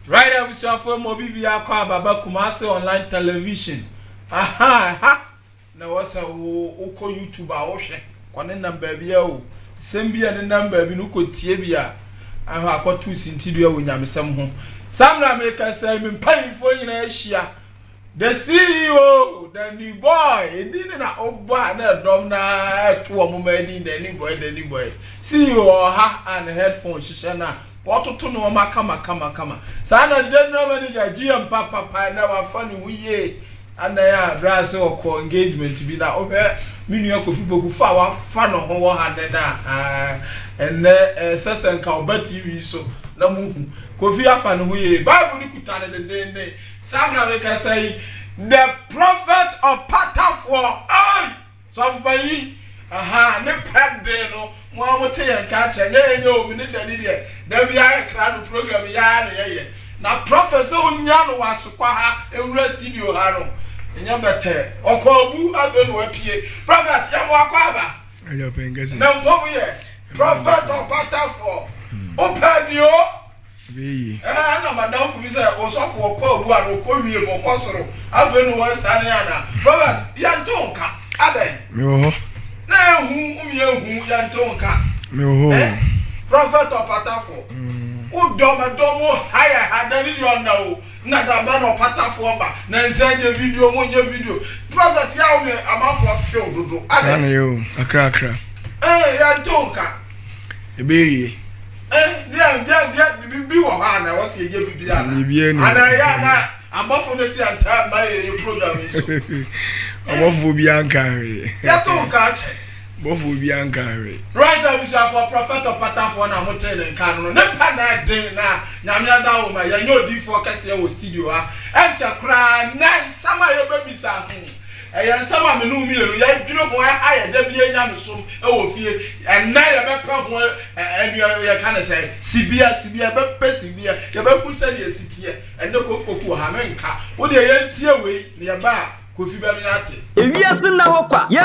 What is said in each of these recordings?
Right now, we shall form Mobibia Baba Kumasi online television. Aha! Now, what's a Oko YouTuber Ocean? Kwanenda baby, oh, Sembia and number Binuko Tiebia. I have got two Sintidia when I'm some home. Some America say, I'm paying for in Asia. The CEO, the new boy, it didn't obey Domna to a moment in the new boy. CEO, ha, and headphones, Shana. What to know, kama. Sana general manager, GM Papa, now funny we and they are dress or engagement to be that over. Minio Kofi Boku Fawa, fan of Hoa handed and Sassan Cowbert TV so Namu Kofi Afan, we Bible Kutana the day. Some can say the prophet of Patafwa. I so by aha, ne pet de no. Mwa and catch and yo, we need an idiot. There be a crowd program. Now, Professor Unyano was Squaha and rest in your harrow. And your better or call boo, I've been working. Prophet Yamakwaba. I have been guessing. Now, what we are prophet or Patafo. Open you. I know Madame Fisa was off for call one or call me or Cosoro. I've been one Saniana. Robert Yantonka. Ade. Na who yantonka prophet of Patafo o domo higher than you know na da man of Patafo ba na send your video prophet ya me amafo field do ade you akra yantonka ebe dia bi wo ha na wo se je bibia na ya na amafo no si anta ma your program so amafo bi anka yantonka Bofu biankare. Right up for prophet of Patafo na hotel and canon. Ne pana de na nyamia da o ma yanyo di for kase wo studio ha. Encha kra na sama yo baby sa hu. Eyan sama me no mielu ya dwuro mo aye da bi enya me som e wo fie. En na ya be pa ho enu ya kana say sibia be pe sibia ya be ku se ne sitie. En ne ko foku ha menka. Wo de yan tie we ne ya ba Ewiase na hokwa ye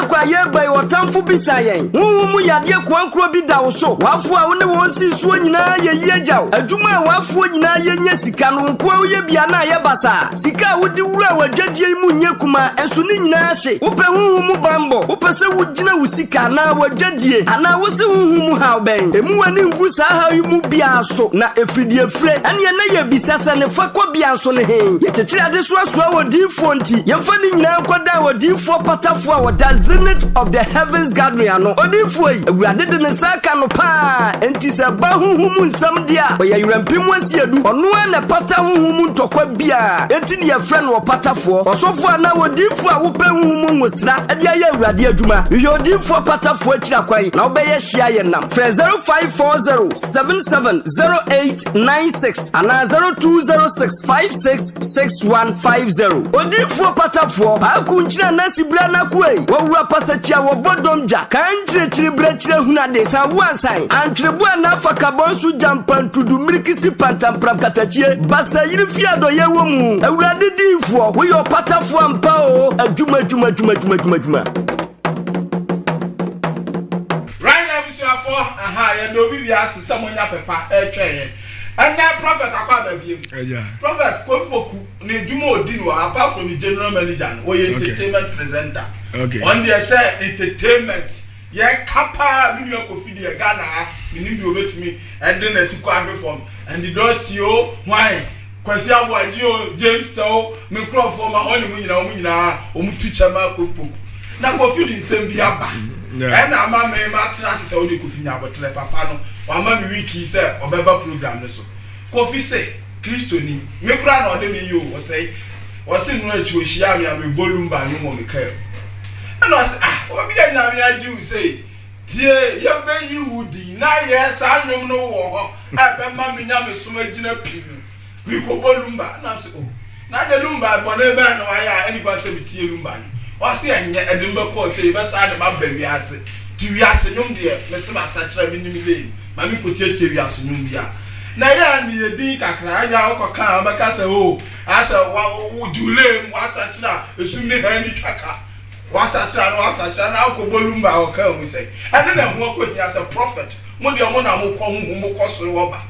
bai wotamfo bisa yen humu yade kwankro bi da wo so wafo a wo ne won sinsuo nyina ye yejaw adwuma a wafo nyina ye nya sika no nko wo ye bia na ye basa sika wo di wura wadwadie mu nye kuma enso ne nyina hye wo pe humu bambo wo pe se wo gina wo sika na wadwadie ana wo se humu ha oben emu wani ngu sa ha mu bia so na efridie fre ene na ye bisa se ne fakwa bia so ne he ye chechire ade so aso wo di fonti ye fa ni Kwada wodi for Patafo wa the zenith of the heavens gathering ano odifo yi awurade de ne saka no pa enti se ba huhumu nsam dia oya yirampim wasiedu ono na pata huhumu ntokwa bia enti ne friend wo Patafo osofo na wodifo a wo pe huhumu ngosra ade aye awurade adwuma yo odifo Patafo akira kwai na obeye hia ye nam 0540770896 ana 0206566150 odifo Patafo akunchira nasi bra na kuei wawura pasachia wo bodomja kanchire chire hunade sa wansan antrebu na afaka bonsu jampantudu mirikisi pantampram katachie basa yiri fiado yewo mu awurade difo wo yo Patafo ampa o adwuma right now we aha ya do bibia asesa monya pepa etwe and that prophet akwa biem prophet kofoku ne dwuma odino apart from the general manager or entertainment presenter on the say entertainment ye kapa minyo kofidi e Ghana minim bi obetimi and then to kwa from and the dosio why kwasi abwaji o James Tao microphone ma oni munyina omutu chama kofoku na kofidi nsem bi aba na ama me matra se odi kofinya abotre papa no wa ma mi wiki se obeba program ne so kofi se Kristo ni me kura na ode me yo wo sei wo se no achi wo hia me am bolumba no mo me kai na wo se obi anya me agi wo sei tie ye be yi wudi na ye sa nwom no wo ho e be ma me nya me so magina piru we ko bolumba na se na de lumba bo na be na wa ya ani kwa se bi tie lumba ni wasi anya edimbe ko se be sa de mabba wiase ti wiase nyum de me se ma sa kira me nim le ma mi ko tietie wiase nyum bia na ya ni edin kakra anya okoka maka se o asa wa dule mu asa kira esum ne ha ni twaka wasa asachira no asachira na akobolumba o ka mu say ene na hu akonya as a prophet mo de mo na mo ko hu mo ko so oba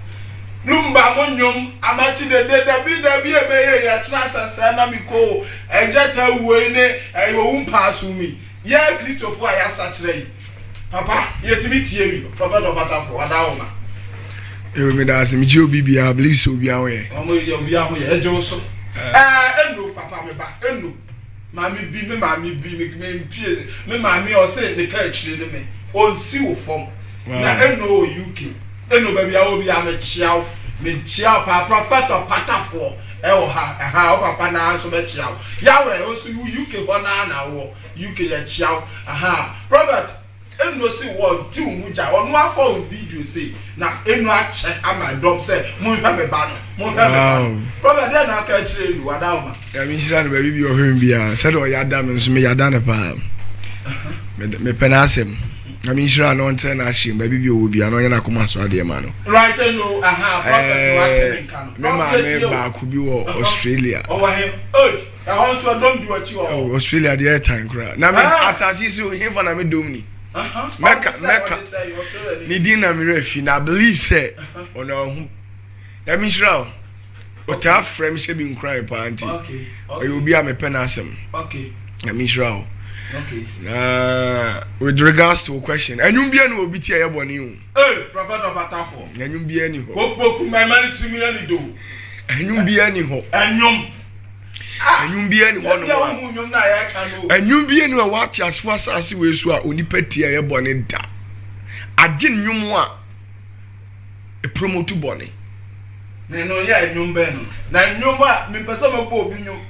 lumba mo nyom amachi de dabi ebeye ya tena asasa na mi ko ejata wuo ne ayo umpa asumi ya Christopher ya asachira yi papa yetimi tie mi prophet Obatafo adaoma ewe me da se mi ji obi bia believe so bia wo ye omo ye obi aho ye eje so enu papa me ba enu mami bi me mami bi me mpie me mami o se ne ka chire ne me onsi wo fom na enu UK enu ba bia obi a me chiaw pa prophet Obatafo e wo ha o papa na so be chiaw yawe o so UK ho na wo UK ya chiaw prophet enu si won ti umuja onu afọ video say na enu ache ama dom say mo hwe me ba no mo hwe me ba brother dey na ka chire enu adaoma ya mi shira no ba bi o hwe bia say do ya da me so me ya da na pa me penasem na mi shira no ntre na shim ba bi o bia no nya na kuma so ade ma no right enu prophet what in kan me ba ku bi wo Australia oh he oj e hon so dom di wachi wo Australia dey time kra na me asasi so he for na me dom ni Mecca ni dina mi refi na believe say ona hu ya mi shira o ta frame she bi cry pa anti okay you be am pen asem okay ya mi shira okay with regards to a question enum bia na obi tie ye boni hu prophet Obatafo enum bia ni ho go spoke my money to me any do enum bia ni ho enyum bia ni ho no ya hu nyum na ya ka no enyum bia ni wa ti asfo asase we so a onipa tie ye boni da age nyum a e promote boni na no ya enyum be no na nyum a me pese me bo obi nyum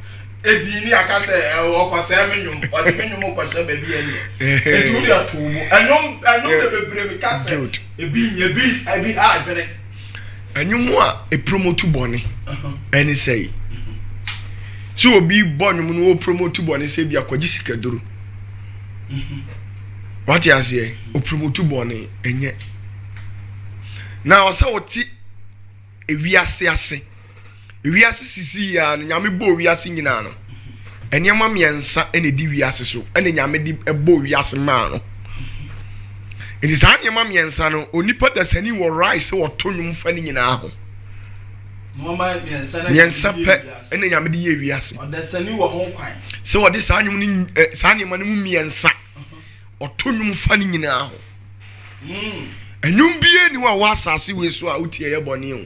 edi ni aka se okwose me nyum o de me nyum kwose ba bi enye edu dia tomo enyum de bebre me ka se ebi ha adwene enyum a e promote boni eni say so obi bonum no o promote boni say bia kwaji sikaduru what you say o promote boni enye na o say oti ewiase ase sisi ya nyame bo wiase nyina no enema miensa ene di wiase so ene nyame di ebo wiase ma no it is enema miensa no onipa da sani wo rice wo tonwum fa ni nyina ho miensa pe ene nyame di ye wiase o da sani wo ho kwan se wo de sa anyum ni sa anyema ni mu miensa o tonwum fa ni nyina ho enyum bie ni wa asase we so a utie ye bone ho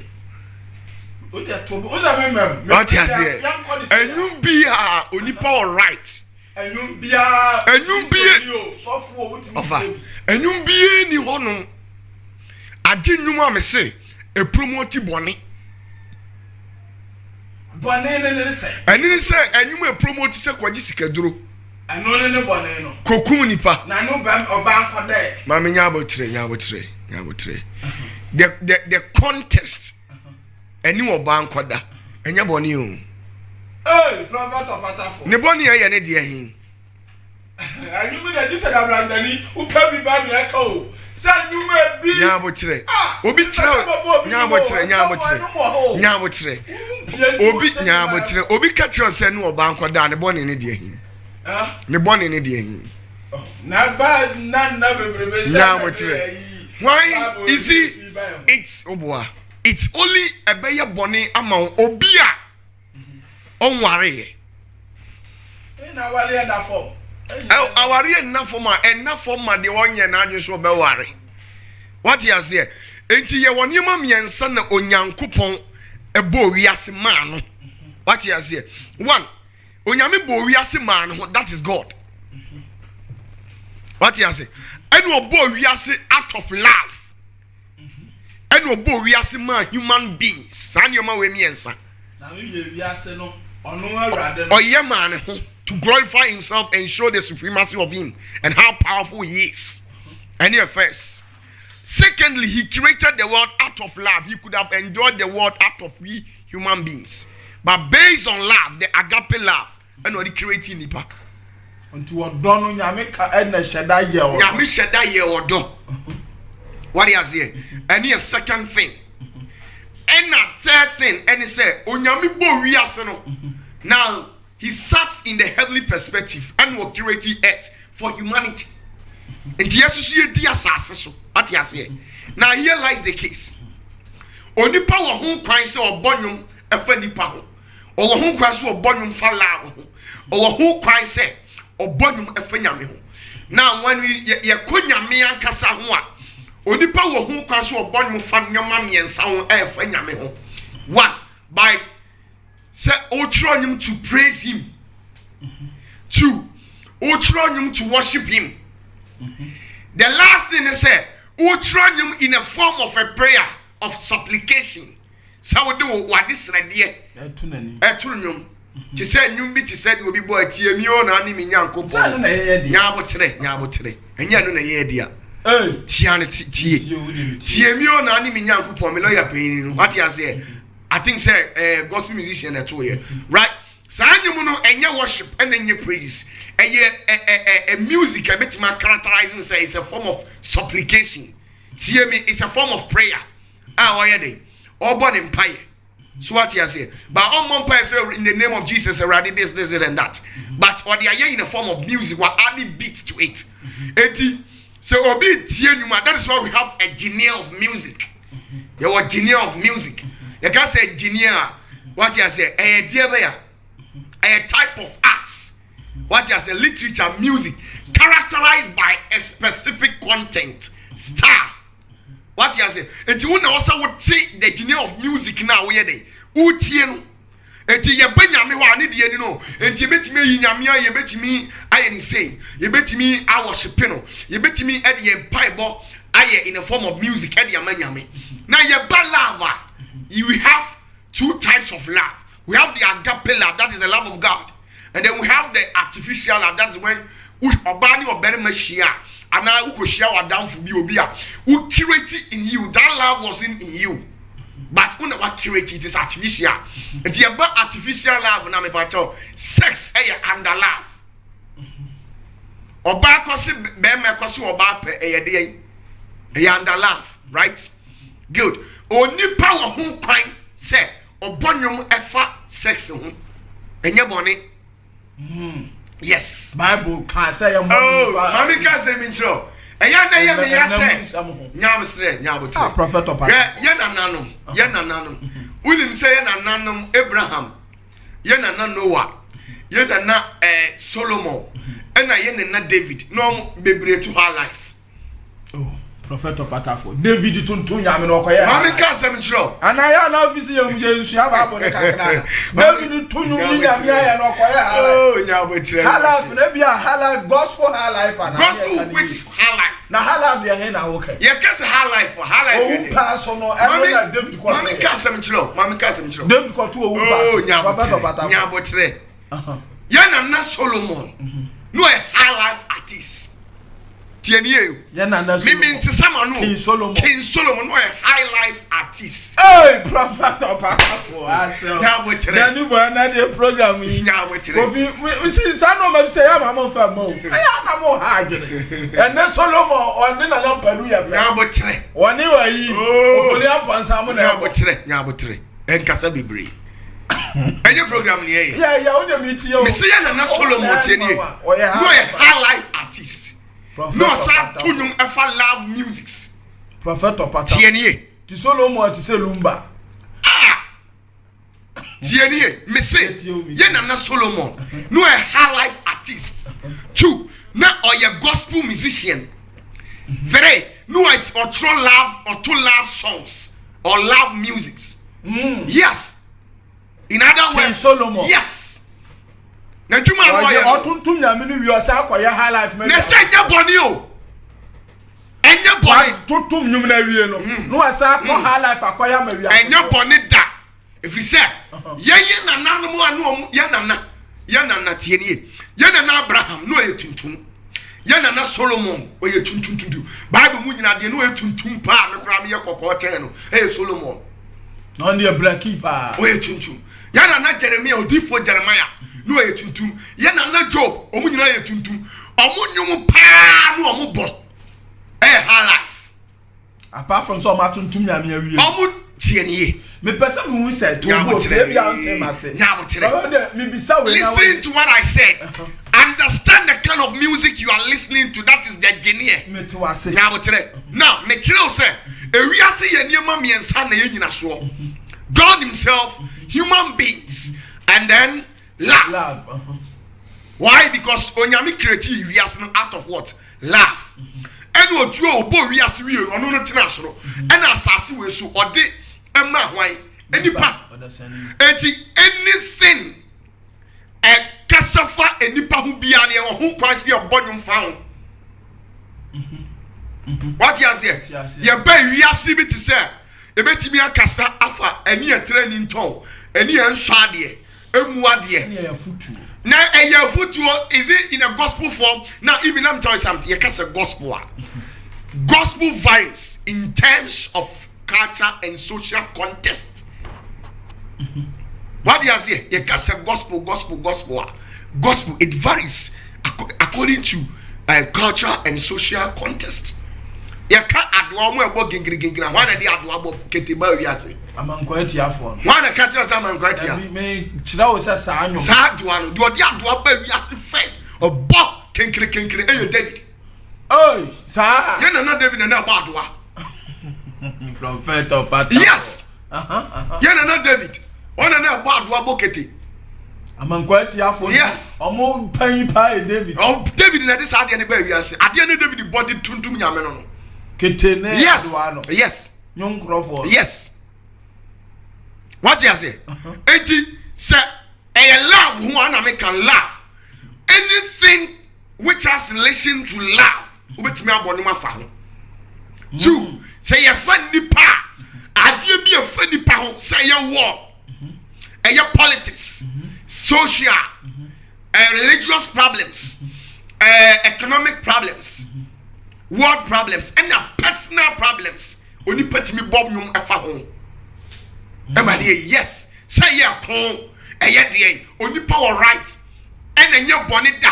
Oda tobo oda memem what you say enyum bia onipa all right enyum bia sofo wotimi say enyum bia ni hono age nyum a me se e promote bone ne say eni say enyum e promote se kwaji sikaduro eno ne bone no kokum nipa na no ba oba ankoda ma me nya abotire the contest eni wo ba ankoda enya bone o prophet Obatafo ne bone ye ne de hin anyum de Jesus abrandani upa bi ba mi aka o sa anyum e bi nya abotire obi kire nya abotire obi nya abotire obi ka kire se ne wo ba ankoda ne bone ne de hin ne bone ne de hin na ba na bebrebe sa nya abotire why is it's oboa it's only a beye bone ama obi a onware na wale da form aware na form ma de onye na adwo so be ware what you say enti ye woni ma miensa na onyankopon ebo wiase ma no what you say one onyame bo wiase ma no that is God what you say enu obo wiase out of love enu obo wiase ma human beings sanyoma we miensa na me wiase no ono awrade no oye ma ne ho to glorify himself and show the supremacy of him and how powerful he is. And here first. Secondly, he created the world out of love. He could have enjoyed the world out of we human beings. But based on love, the agape love, and what he created nipa. Unto odono nyame ka ena sheda ye odo. Nyame sheda ye odo. What he has here? And here second thing. And a third thing, and he said, onyame bo wiase no. Now he sat in the heavenly perspective and was curating earth for humanity. And Jesus you di asase so. Ati ase. Now here lies the case. Oni pa wo ho kwan se obonwom efa nipa ho. O wo ho kwan se obonwom fa la ho. O wo ho kwan se obonwom efa nyame ho. Now when we ye konyame ankasa ho a oni pa wo ho kwan se obonwom fa nyama miensa ho efa nyame ho. One, by say otronyum to praise him. Two, otronyum to worship him. The last thing is say otronyum in a form of a prayer of supplication. So we do what this ready etronyum to say nyum bi to say obi boy tie mi o na ani mi nyankopon nyabotre enya no na ye dia tiane tie mi o na ani mi nyankopon me lawyer pain what you say. I think say gospel musician at all here, right? So anyum no enye worship and enye praises. A music a bit man characterizing say it's a form of supplication. See me, it's a form of prayer. Why are they? All born in empire. So what you say? But all empire say in the name of Jesus, already this, and that. But what they are in the form of music, what adding beat to it. So obi tienuma. That is why we have a genre of music. You are genre of music. You can say engineer. What you say? A type of arts. What you say? Literature, music, characterized by a specific content, style. What you say? And you also would say the genre of music now. Where they? Utien. And you benya me wa ni die ni no. And you bet me yinyamia. You bet me I any say. You bet me I worship no. You bet me at the Bible. I in a form of music. At the amanyame. Now you balava. We have two types of love. We have the agape love, that is the love of God. And then we have the artificial love, that is when we obani or better machia. And now we could share our down for Biobia. We curate it in you. That love wasn't in you. But when we curate it is artificial. And the about artificial love, na me pato sex under love. Oba kosi bema kosi oba pe under love, right? Good. Oni power ho kwan say obonwom efa sex ho enye bone. Yes, Bible can say mami can say me chiro eya na ye me ya say nyabostre prophet of ye nananom unim say ye nananom Abraham ye nananom Noah ye nana Solomon and ye nana David no bebre to her life. Prophet of Patafo David tuntun nyame no koye mami ka sem chiro anaya na office ye Yesu ya ba bo ne kakra David tunun ni nyame ya no koye nyabotre halaf na bia halaf gospel halaf and gospel which halaf na halaf de he na wo kai ye kase halaf o pass no every David call mami ka sem chiro David call to o pass prophet of Patafo nyabotre ya na Solomon no a halaf artist. King Solomon no a high life artist. Hey, prophet of Patafo. Then you were not the program. We see some of them say I'm a famo. I am more hard. And then Solomon on the Lampeduya. One year, only upon someone Yabotre and Casabibri. And your program here. Yeah, only meet you. See, and Solomon, no a high life artist. No, sir, Tunum ever love music. Prophet of Patafo. Ti Solomon ti say lumba. Tienie, me say, ye na Solomon. No a high life artist. Two, na or your gospel musician. Three, no it's or true love or to love songs or love music. Yes. In other words, Solomon. Yes. Na juma no otuntum nyame ni wi osa akoye high life me. Na say nya boni o. Enya boni tutum nyum na wie no. No osa akọ high life akoye ma wi. Enya boni da. If you say ye nananom anu ye nana tienie. Ye nana Abraham no ye tuntum. Ye nana Solomon o ye tuntum. Bible mu nyina de no ye tuntum pa me kura me ye kokko chen no. Solomon. No dey braki pa. O ye tuntum. Ye nana Jeremiah odifo Jeremiah. No ye tuntum ye na Job omu nyina ye tuntum omu nyum pa no omu bo high life apart from so ma tuntum nyame awie omu tieni me person who said to go to every anthem I say listen to what I said. Understand the kind of music you are listening to. That is the engineer. Now me tell say ewiase ye niema miensa na ye nyina so. God himself, human beings, and then love. Why? Because onyame create wiase out of what? Love. And what you obo wiase we ono no tena soro. And asase we so ode ema hwan enipa. Anything a kasafa enipa hu bia na ho kwanse ye bonyum fa. What you say? Ye ba wiase bi te say ebetimi akasa afa eni etre ni nton eni enswa de emu ade eni afutu. Now a football is it in a gospel form? Now even I'm telling you something, you can't say gospel. Gospel varies in terms of culture and social context. What do you say? You can't say gospel. Gospel, it varies according to culture and social context. You can't add one more about gingra. One of the add one about Ketiba Yati. Amankweti afọ. One a catch us amankweti. Me chira wo sa anyo. Sa duano. Do dia do ba wiase first. Obo kenkere eyo David. Oh, sa. You know David na ba doa. From faith of part. Yes. You know David. One na ba doa bokete. Amankweti afọ. Yes. Omo pan pa David. Oh, David na this ade na ba wiase. Ade na David body tuntum nyame no. Ketene aduano. Yes. Nyom krofo. Yes. What you say? Enti say a love who I can love. Anything which has relation to love. Which me aboni ma fa. Two, say a funny pa. Adie bi a funny pa say your war. Your politics, social, religious problems, economic problems, world problems, and personal problems. Only put me bob nyum afa ho. Yes, say ya kon eye only power right and then your bonnet da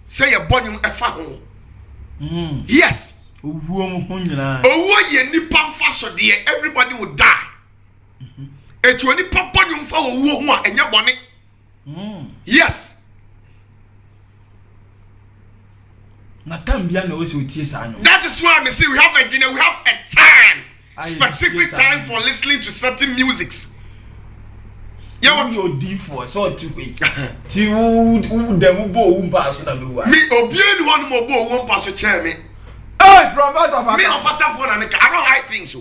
say your bonum efa ho. Yes, owo ye nipa mfa so de everybody will die. Etu oni papa bonum fa owo ho a enye bone. Yes. That is why I say we have we have a time. Specific time for listening to certain musics. Yeah, what you do for so to wait. Ti who dem bo umpa so na me wa. Me obien one mo bo umpa so chair me. Hey, prophet of me on better phone and I don't like things so.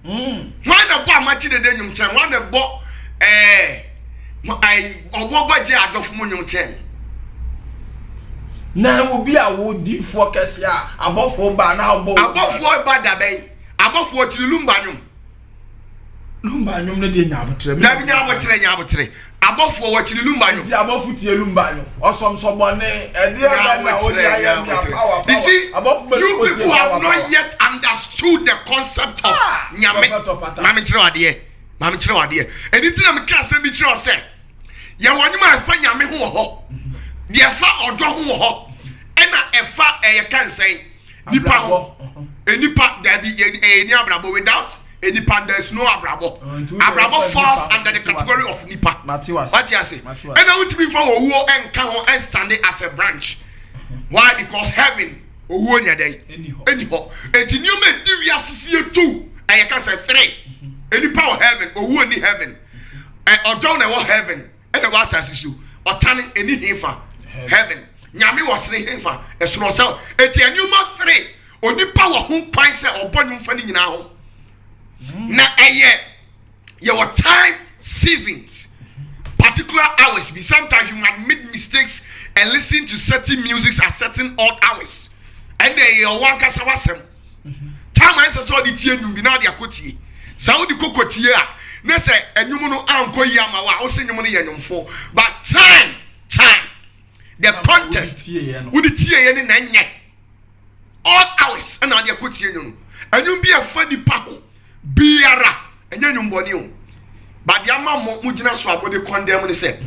When the boy match the nyum chair, when the boy I oboba je adof mo nyum chair. Na wo bi a wo di for kese a abofo ba na obo. Abofo ba da ben. Abofo chiri lumbanyum no de nyabotre na bi nyabotre abofo wa chiri lumbanyum ti abofo tie lumbanyum osomso bone e de na odi ayam ya power. You see, you people have not yet understood the concept of nyame. Mami chire wade anything na me ka say mi chire say ye wonyuma afa nyame ho ho de afa odo ho ho ena efa ye kan say nipa ho enipa there be any abrabo without enipa there is no abrabo. Abrabo falls under the category of nipa. What you say? And I want to be from owo enka ho and standing as a branch. Why? Because heaven owo nya dey anyhow enti new me di wi asese two I can say three enipa of heaven owo ni heaven odo na wo heaven and the was asese otane eni hifa heaven nyame was ni hifa esoro so enti enuma three onipa wo ho kwan se obonum fa ni nyina ho na your time seasons particular hours be sometimes you might make mistakes and listen to certain music at certain odd hours and then your one kasa wasem time answer so the tie nyum bi na de akotie sa di kokotie a na se enwum no anko yi ama wa wo se nyum no ye nyumfo but time the contest wo di tie ye ni na nye all hours and ade akotie nyum enwum bi afa nipa ho biara enye nyum boni o but the ama mo gina so abode condemn ni say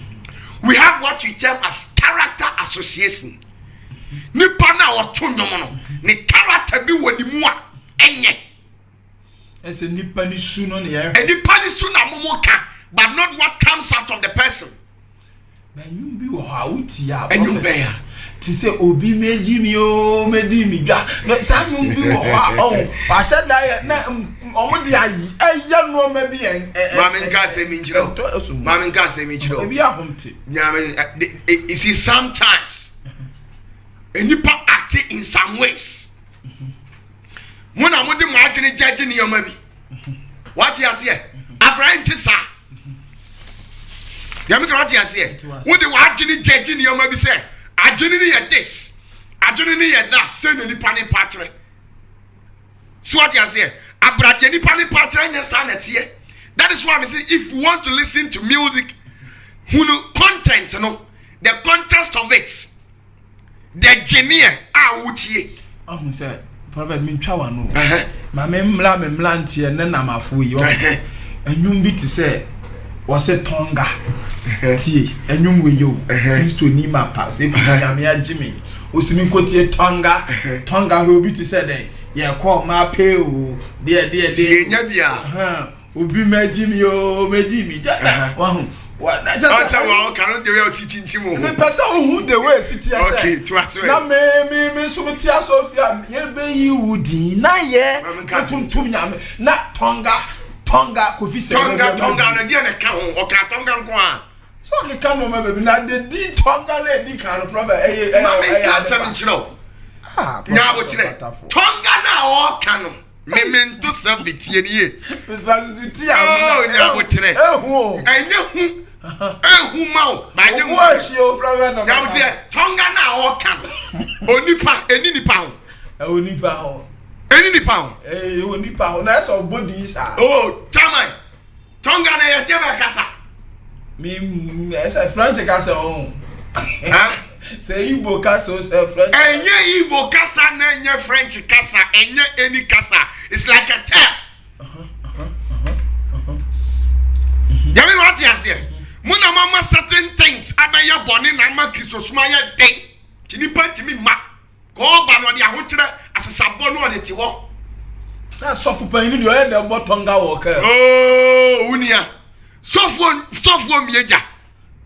we have what we term as character association. Nipa na oto nyom no ni character bi woni mu a enye Ese nipa ni su no ne ya. Nipa ni su na momo ka, but not what comes out of the person. Na nyum bi wo ha uti ya. Enyum be ya. Ti se obi meji mi o medi mi dwa. Na sa nyum bi wo ha o. Wa sha da ya na omo di ayi. Eya no ma bi en. Mama nka se mi nchiro. Mama nka se mi nchiro. Ebi ahomte. Nyame you see sometimes nipa act in some ways. Muna mudi mo adwene judge ni yoma bi. What you say? Abraham tisa. Yami ka what you say? Mudi wa adwene judge ni yoma bi say. Adwene ni ye this. Adwene ni ye that. Say no nipa ni patre. So what you say? Abraham nipa ni patre nya sa na tie. That is why I say if you want to listen to music, content, the context of it, the genuine wutie. Oh, say, Prophet Minchawa no. Ma me mla ntie ne na mafu yi. Enyum bi ti say, was a tonga. Tie, enyum we yo. Kristo ni ma pa. Say ya me agimi. Osimi kotie tonga. Tonga ho bi ti say den. Ye call ma pe o. De. Nya bia. Obi meji da wahu wa na just say wa kan the way sit nchimo me person who the way sit here okay to as well na me so me tia Sofia ye be yi wudi na ye tum nyame na tonga kofi se tonga na dia na ka ho o ka tonga nko a so ke ka no ma baby na de di tonga na di ka no prophet me ka sam nchiro nya bo tire tonga na o ka no memento sabitie ni ye Mr. Tia oh nya bo tire ehu mau ba nye wo shi o prophet no nya bo tire tonga na o ka no onipa eni nipa ho onipa ho onipa ho na so body sa oh chama tonga na ye tebe kasa mi esa French kasa o say Igbo kasa say French enye Igbo kasa na enye French kasa enye any kasa it's like a tap Yami what you say muna mama certain things abaya boni na ma kisosuma ye den tinipa timi ma ko ba no de ahokire asesabo no de tiwo na sofu pan ni de o ye de botonga wo ka oh unia sofu mieja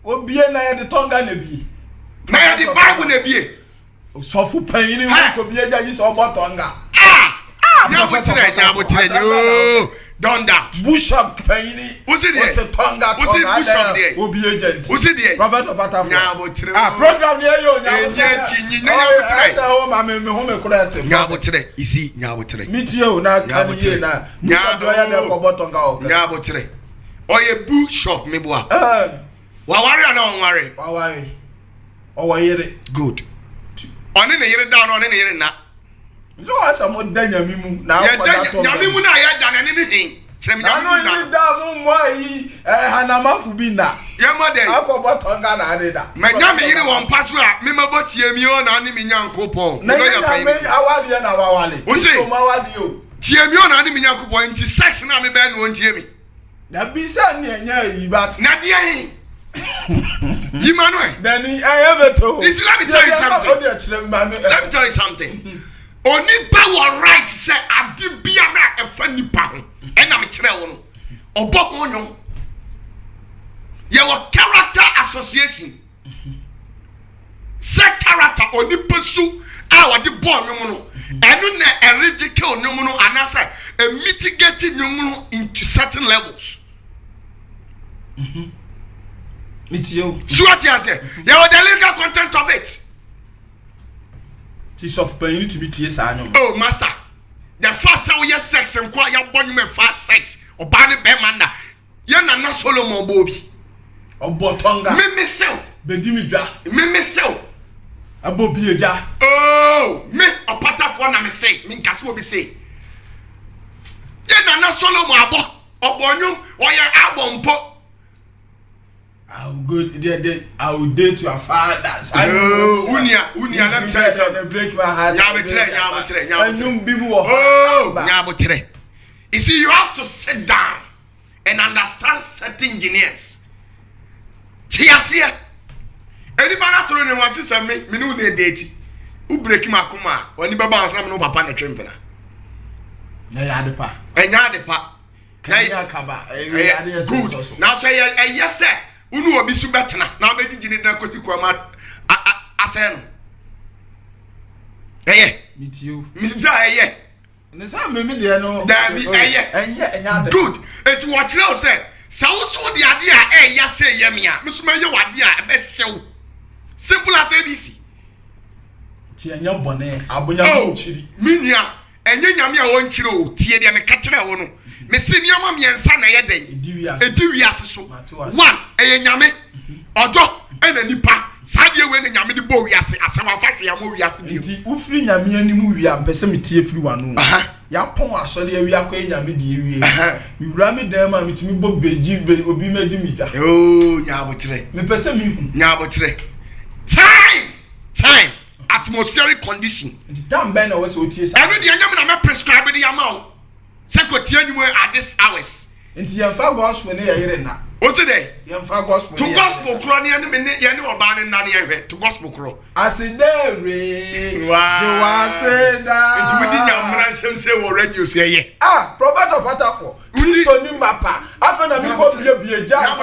obie na ye de tonga na bi na ye de Bible na bie sofu pan ni ko bie ja yi so botonga nya bo tire oh don't that Bishop Penny was it tonga Bishop there obi agent was it there Prophet Obata nya bo tire program there yo nya tinyi nya bo tire say o ma me ho me kura te nya bo tire isi nya bo tire meet you na kan ye na Bishop do ya de ko botonga o nya bo tire oye Bishop me boa wa ware na on ware o wa yere good oni ne yere down oni ne yere na so asa mo danya mi mu na ko da to nyami mu na ya da na ne hin srem nyami mu na da mu mo yi hanamafu bi na ye mo dey akobo tonga na ade da me nyami yire won paso a me mabo tie mi o na ne mi nyankopon na ya me awale na wawale so ma wadi o tie mi o na ne mi nyankopon nti sex na me be no tie mi da bi sa ni enya yi bat na dia hin Emmanuel Danny I have to let me tell you something Oni power right say adi bia na efa nipa ho ena me kire wo no obo ho nyon ye wo character association say character oni pesu a wo de bo nyon no enu na eradicate nyon no anasa a mitigate nyon no into certain levels mitio so what you say ye wo the legal content of it of pain to be tears oh master the first how you sex and kwa ya born me fast sex oba ne be manda ye na na Solomon bobi obotonga me sell bedimi dwa me sell abobi eja oh me opata for na me say me nkase obi say ye na Solomon abo obonyu oya abompo I will go there. I will date your fathers. Unia, let me tell you something. Break my heart. You see, you have to sit down and understand certain engineers. Tiasia. Anybody told me once say me no dey date. Who break my kuma? When you baba answer me no papa na trempena. Na ya de pa. enya de pa kanya kaba good now so yes sir unu obi su betena na obegigini na kosi kwama aseno mitio misja ne sa me de no dabi enya good eti wo kire o say sa wo so de ade a yes say yemi a misuma ye wade a be hyew simple as ABC ti enya bone abonya mo chiri minia enye nyame a won chire o tie de me ka kire wo no me se niam amiensa na ye den edi wiase so one eye nyame odo ena nipa sadie we ne nyame de bo wiase asama fa hwe am wiase bi enti ufiri nyame animu wia mpese metie firi wanu ya pon asole awia kwa nyame de ewie mi wura mi dan ma mitimi bo beji obi maji mi dwa nya abotre me pese mi nya abotre time atmospheric condition enti tam ben na wose otie sa enu de nyame na me prescribe de yama sekotie anyimu at this hours enti yemfa gospel ne yere na o se dey yemfa gospel to gospel kro ne me ne ye ne oba ne na ne yehwe to gospel kro asidere jewaseda enti we di nyamra nsem se wo radio se ye prophet of Patafo Kristo ni mapa afa na mi ko bie ja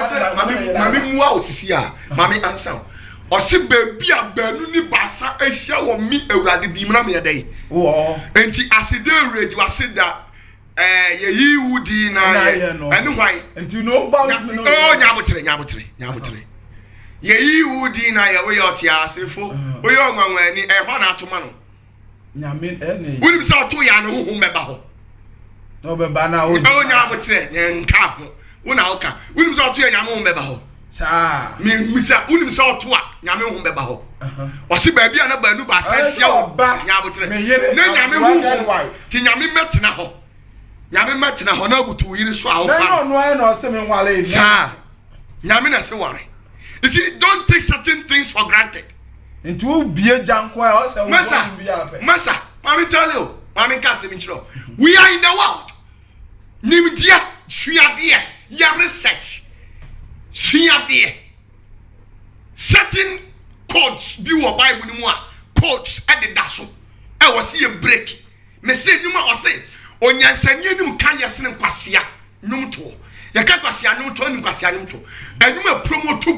mami muwa osisi a mami answer o se bebi a banu ni basa ehia wo mi ewurade dimra me dey wo enti asidere jewaseda ye wudi na enu hwan enti no bout me no nyabotre ye wudi na ye we yoti asefo we yo nwanwa ni ho na atoma no nyame ene woni se oto ya no hu meba ho no beba na o nyabotre nka ho wona oka woni se oto ya nyame hu meba ho sa mi misa woni se oto a nyame hu meba ho o se ba bia na ba nu ba sansia wo nyabotre na nyame hu ti nyame metena ho nyame matena ho na butu yiri so awfa na no no no se me nwale ni sa nyame na se ware you see don't take certain things for granted nti wo bie janko a o se wo masa mami tell you mami ka se minchiro we are in the world nimdia suade ya research suade certain codes bi wo bible ni mu a codes e de daso e wo se ye break me se nyuma o se onyansani anim kan yesene nkwasea numto ye ka kwasea numto anim kwasea numto anum promote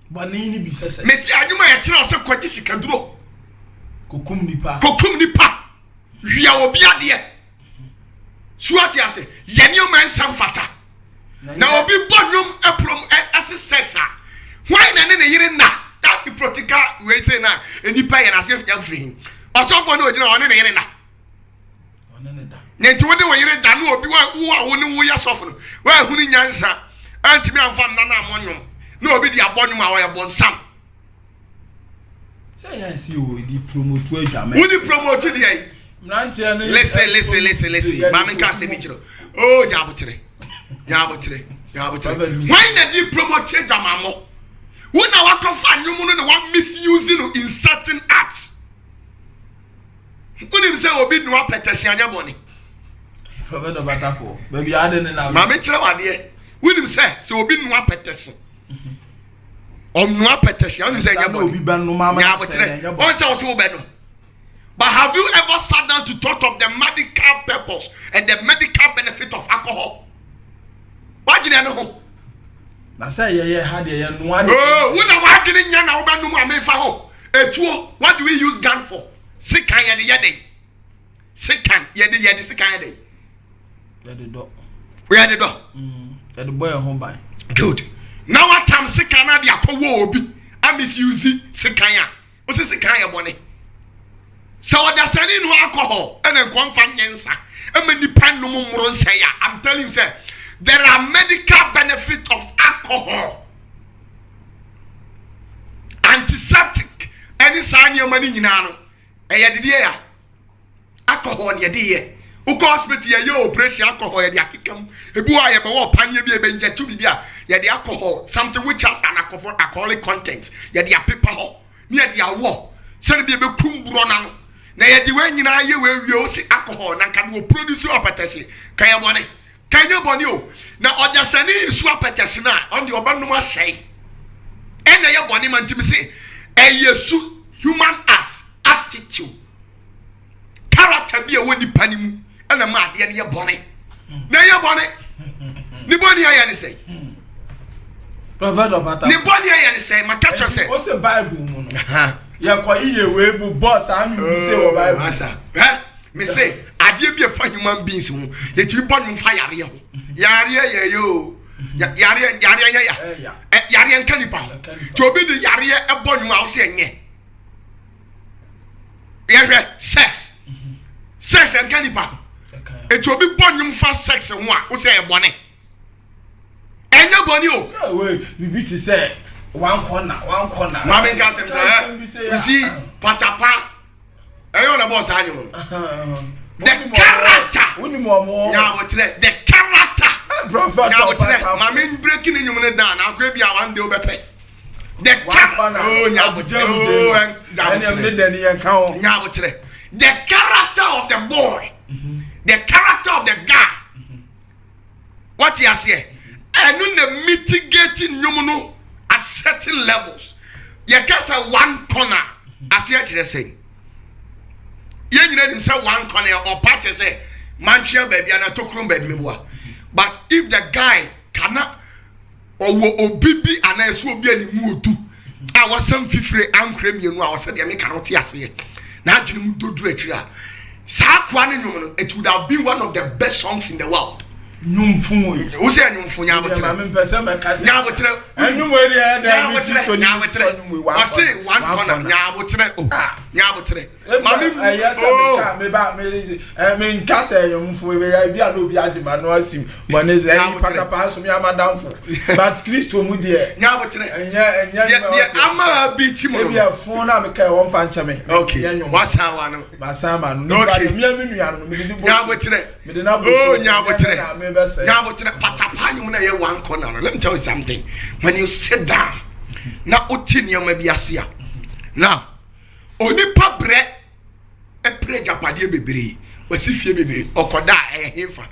bone ni bi sese mesi anum ye kire o se kwaji sikaduro kokum nipa hwia obi ade suati ase ye ne o man samfata na obi bonum ase sex a why na ne yire na that practical we say na enipa ye na se free osofo na ogina one ne yire na nenti wode wo yire da no obi wo ne wo ya sofo no wa hunu nyansa antimi amfa nna na amonyom na obi di abonyom a wo ye bonsam say ya si o di promote adwame wo di promote di ai mrantia ne listen mama ka se mi chiro oh nyabotre why na di promote adwamamo wo na wa tofa nyum no na wa misuse no in certain acts unim say obi no apetesi anya boni prophet of Patafo baby ade ne na mama kire wade unim say so obi no apetesi no apetesi unim say anya boni obi ban no mama say on say so be no but have you ever sat down to talk of the medical purpose and the medical benefit of alcohol what do you know na say ye had ye no ade we na wa dwene nya na wo ba no mu amefa ho etuo what do we use gun for sikan yede sikan yede sikan yede do we had the door the boy home by good now what time sikan na de akowo obi I misuse sikan ya o se sikan ya bone so what that saying no alcohol and then come fan nyensa e ma nipa no mmoro nsa ya I'm telling you say there are medical benefit of alcohol antiseptic any sign your money nyina no e ye de ya alcohol ye de ye u hospital ye operation alcohol ye de akikam ebi wa ye be wo panye bi e be nje tu bi a ye de alcohol something which has an alcoholic content ye de paper ho ne ye de awo sene bi e be kumburo na no na ye de we nyina ye we wi o si alcohol na kan wo produce opetesi kan ye bone kan ye bone o na odasani su opetesi na on the obanum asai en na ye bone man timi se yesu human attitude character bi e woni panimu ana ma ade ne ye bone na ye bone ni bone ya ne say prophet obata ni bone ya ne say ma catch say o se bible mu no ya ko iye we bu boss anu bi say o bible asa me say ade bi e fa human beings mu ye ti bone mu fa yare ho yare ye yo yare yare nka nipa ti obi de yare e bone mu a wo se enye ye sex nka nipa eti obi bone mu fa sex ho a wo se e bone enye bone o we bibi ti say one corner mama nka sem you see patapa eyo na boss anyo the character ya wotre the character prophet mama breaking nyum ne down akwa bia one day obepe the character oh nya wotre the character of the boy the character of the guy what you say enu na mitigating nyum no at certain levels you can say one corner as you say you need say one corner or part say manchia baby and tokrum baby meboa but if the guy cannot or obibi and I so be any mutu I was some fifre ankre mienu I was said me cannot ase na adwene mu dodu akira sa kwa ne nwom it would have been one of the best songs in the world nyumfu wo say nyumfu nya botre ma me pese me ka nya botre enum we dey da mi to nya botre o say one corner nya botre o nya botre ma me yes me ba me nka say nyumfu we ya bia no bi agima no asim money say pata pa so me amadamfo but Christo mu de nya botre enya ama bi ti mo bia fon na me kai won fa nche me okay wasa wa no basama no ba me nua no me di bo nya botre me di na bo nya botre now, one corner. Let me tell you something. When you sit down, now Otini may be asia. Now, only pabre a preja padia baby. What's if you baby or could die a heifer?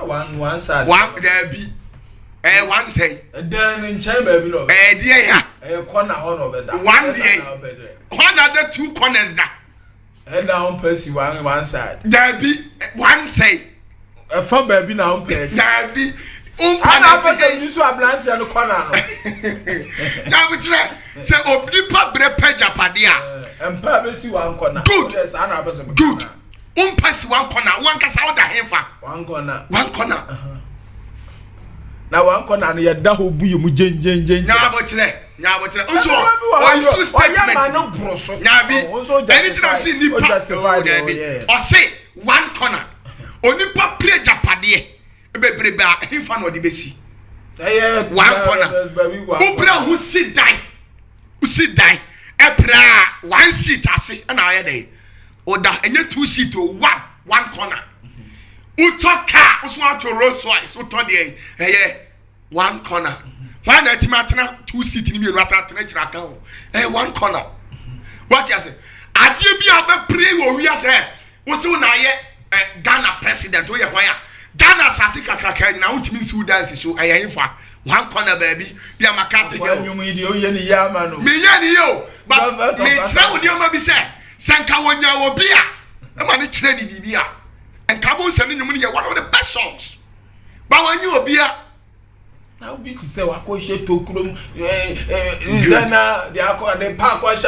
One side, one there be a one say, then in chamber below, a dear, a corner on of one day, one other two corners that head down Percy one side. There be one say. A fun baby now, Percy. There be I never you saw a branch and a corner. Now we try. Say, Oblipa Brepeja Padia. And Percy one corner. Good. Yes, I know. Good. Pass one corner, one cast out the heifer. One corner. One corner. Now one corner and your dahu bu mu jen. Now what today? Now what today? Also, you statement. Now be anything I've seen you justified. Or say one corner. Only pa preja padie. Bebrebe a heifer no de besi. One corner. Obra who sit die. Who sit die. Epra one seat ase na aye dey. Oda enye two seat o one corner. Uto car so to Rolls Royce uto dey one corner. Why na timatena two seat ni me rasa tena kira kan one corner. What you say? Ade bi a be pray wo wi ase. Wo se na aye Ghana president wo ye hwan ya. Ghana sase kakraka na untimi nsi dance so aye himfa. One corner baby bi amakate here. Wanyum idi o ye ni yama no. Me ye ni yo but me tira wo ni o ma bi se sanka wonya wo bia e ma ne tira ni bibia enka bo nse ni nyum ni ye one of the best songs ba wanyu obia na bi ti se wa ko she tokrom Ghana de akọ de pa ko she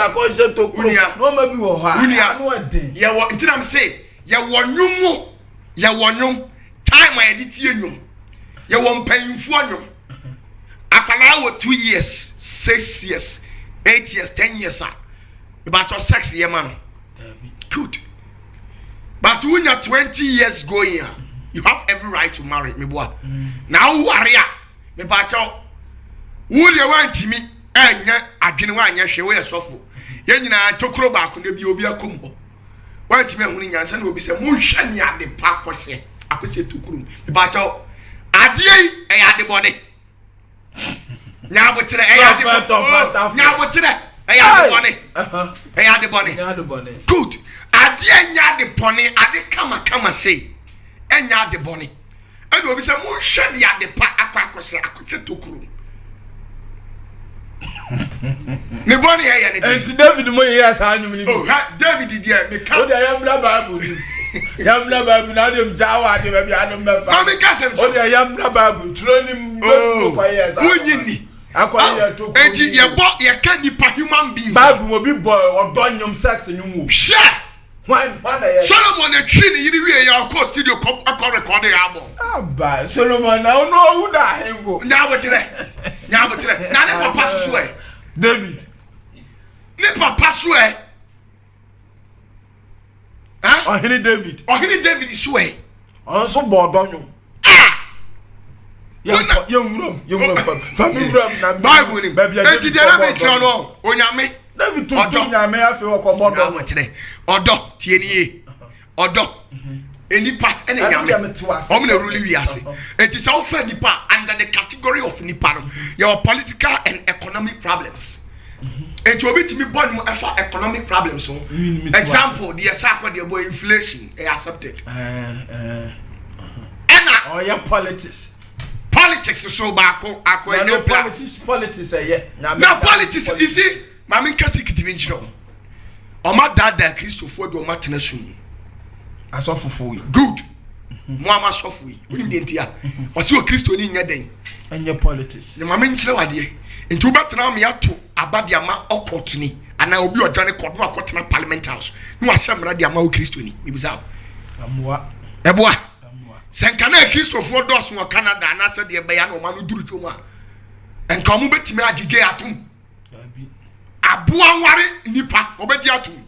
tokrom no ma bi wo ha anu ade ye wo ntinam say ye wonyum time I edit nyum ye wo mpanfo nyum akala wo 2 years 6 years 8 years 10 years about your sex ye man good but when you're 20 years going you have every right to marry me boy now waria me bacho wo le wantimi anya adwene wa anya hwe wo ye sofo ye nyina tokro ba ko na bi obi akombo wantimi ehunu nyansa na obi se mo hwa ni ade pa kohye akose tokro me bacho ade yi e ade bone nyabotre e ade nyabotre e ade bone good ade anya ade bone ade kama say enya ade bone ene obi se mo hwa ni ade pa akose tokro me bone e ya ne enti David mo ye asa anyum ni oh David dia me ka o da ya bla bible ni Yamna babu na dem jawa de baby adom mefa. Ma me ka sem so. O de yamna babu tronim do ko yes. Unyini. Akoye to ko. Enti ye ka nipa human beings. Babu mo bi boy odonyom sex nyum. Sure. Why Solomon the tree ni we ya ko studio ko record the album. Aba Solomon na no who da hembo. Nya wotere. Na ne papa so e. David. Ne papa so e. Ah? Ohini David so e. On so bo odonyom. Yewuram fam na Bible ni. Enti de na be tira no onyame. David to nyame afi wo ko bodo. Na wotere. Odo tie ni ye. Odo. Enipa ene nyame. Omo na rule wi ase. Enti se wo fa nipa under the category of nipa no. Your political and economic problems. Enti obi timi born mo efa economic problems so. Example, the asako the boy inflation accepted. Oh yeah, politics so bako akwa no politics na politics you see mama nkasi kitibi nchiro oma dada Christopher do oma tena sum asofofo good mo ama sofo yi onim de ntia o se o Christo ni nya den enye politics ne mama nchire wade nti obetena me ato abade ama okotuni ana obi odwane kodo akotena parliament house ni wa hyemra de ama o Christo ni ibiza amwa eboa senkana Christopher dos wo Canada na se de be ya no ma no duru twoma enka mo betimi agige atum aboa ware nipa obedi atum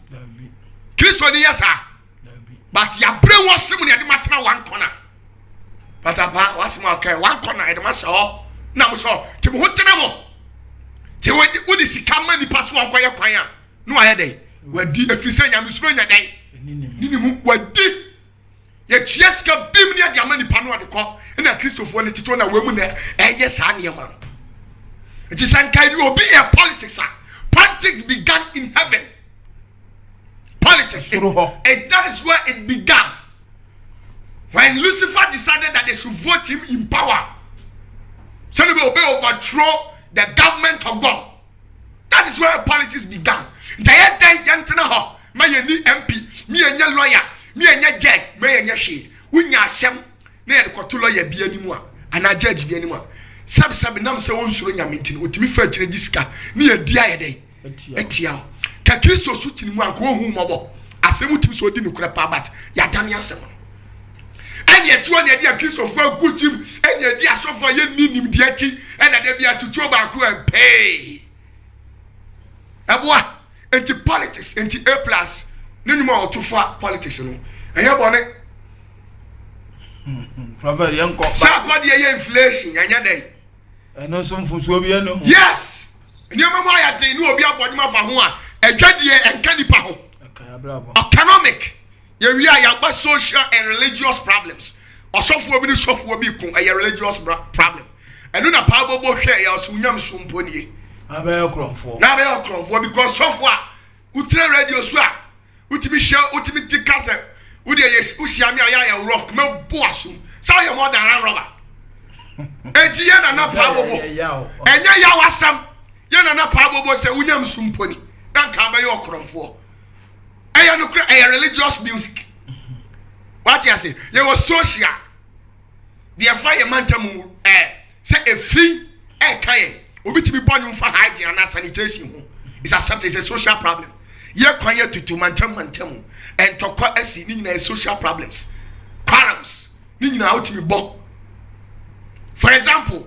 Christo ni yesa but ya bre wo sim ne de matena one corner but apa wasima okay one corner e de ma sha na mo so ti mo hotena mo ti wo di sika ma nipa so ankoye kwan a no aye dey wadi afise nya misuro nya dey nini mu wadi ye chieska bim ne de amani pa no de ko na Christopher ne tito na we mu na eye sa ne ma it is ankai do be a politics politics began in heaven politics and that is where it began when Lucifer decided that they should vote him in power so they will overthrow the government of God. That is where politics began. They then yantena ho ma ye ni MP me enya lawyer me enya judge me enya hwe wunya asem na ye ko to lawyer bia ni mu a ana judge bia ni mu a sabi nam se won suro nyame ntini otimi fa kire gisika me ye dia ye den etia ka Kristo su tini mu anko hu mobo asem utimi so di ni kura pa bat ya dan asem anya tuo ne dia Kristo fa gutim anya dia sofa ye ninim dia ti ena de bia tutuo ba ko pay aboa enti politics enti A+ nenuma otofa politics no enya bone Prophet yanko sa ko de ye inflation anya dey eno so mfuso bi eno yes niam mo ya dey no obi abodima fa ho a adwade enka nipa ho economic ye wi a ya ba social and religious problems osofo obi ni sofo obi kun a religious problem eno na pa bobo hwe ya so nyam so mponi abe kromfo because software utre radio so a utimi share utimi tikase udi ye usia me ya rough come boasu so you more than rubber eji ye na pa bobo enya ya wasam ye na pa bobo se unyam sumponi dan ka ba ye okromfo eya no kra eya religious music what you say ye was social the fire mantamu say efi kaye obi tibi bonu fa hygiene and sanitation ho is accepted. It's a social problem. Ye kwanye tutu mantam and tokwa asi ni nyina social problems quarrels ni nyina outimi bo. For example,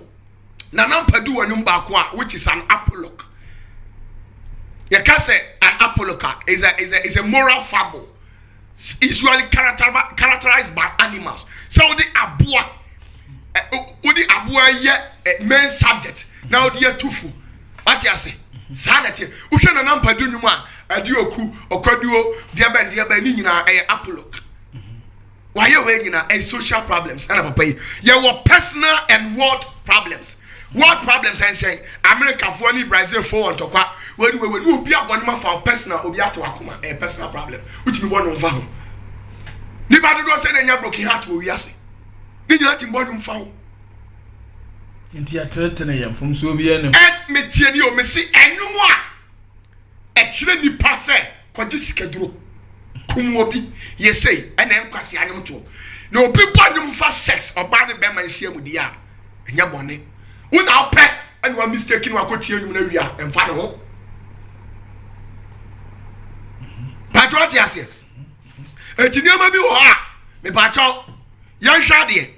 Nanam Padu wanum ba kwa which is an apologue. Ye can say an apologue is a moral fable usually characterized by animals. So the abua ye main subject. Now the tufu. What you say? Sanity. Uche na Padu numa adioku okwaduo dia ni nyina apologue. Why you weighing a social problems and papa you personal and world problems. World problems and saying America for ni Brazil for on tokwa when you be abonima for personal obi ato akoma a personal problem which be one on vaho. Ni badu do say na broken heart wo wiase. Ni nyina timbodum fawo. Nti atretene yam fom so obi enu. Me tie ni o me si enum a e kire nipa se kwaje sikaduro kum obi ye say ena enkwase anyum to na obi bo anyum fa sex oba ne be man hia mudi a enya bone wo na opɛ ene wa mistake ni wa kotie anyum na wia emfa ne ho patro ti ase etiniama bi wo ha me patro yan hwade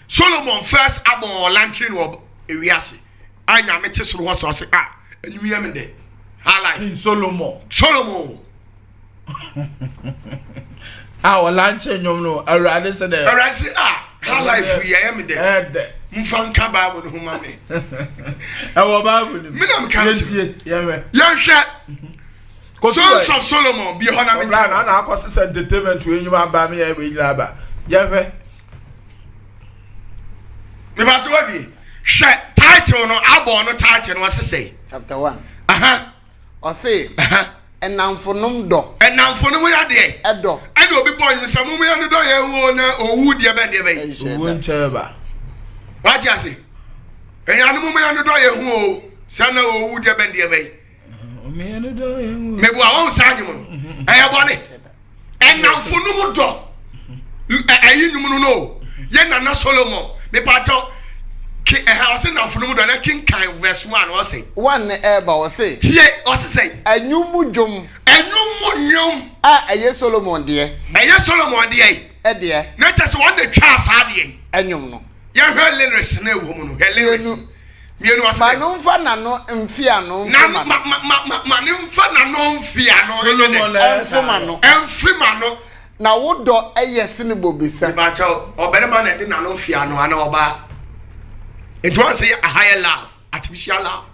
Solomon first album launching wo ewiase anya me te soro ho so se anyum ya me de highlight Solomon our lunch nyom no awrade se de highlight free ya me de mfanka Bible no huma me e wo Bible me na me kan ye me yan hwe Sons of Solomon be honor me na akwose entertainment we nyum aba me ya be gira aba ye hwe me ba to bi hwe title no abo no title no say chapter 1 o say enamfonum do ya de edo ene obi boy ni samu ya no do ye hu na owu de be owu ncheba wa ji ase enyanum ya no do ye hu o sa na owu de be me no do ye hu me bu awon sa anyum e bone enamfonum do ayi nyum no ye na Solomon me pa cho house na funum do na king kan verse 1 o say one eba o say tie o say anyumudwom eye Solomon de e de na tese won na twa asa de anyum no ye hwe lyrics na ewo mu no he lyrics mienu asa ma no mfa na no mfia no na ma ne mfa na no mfia no emfima no na wodo eye sinebo bisa ba cha oberema na de na no mfia no ana oba it wants say a higher love, artificial love.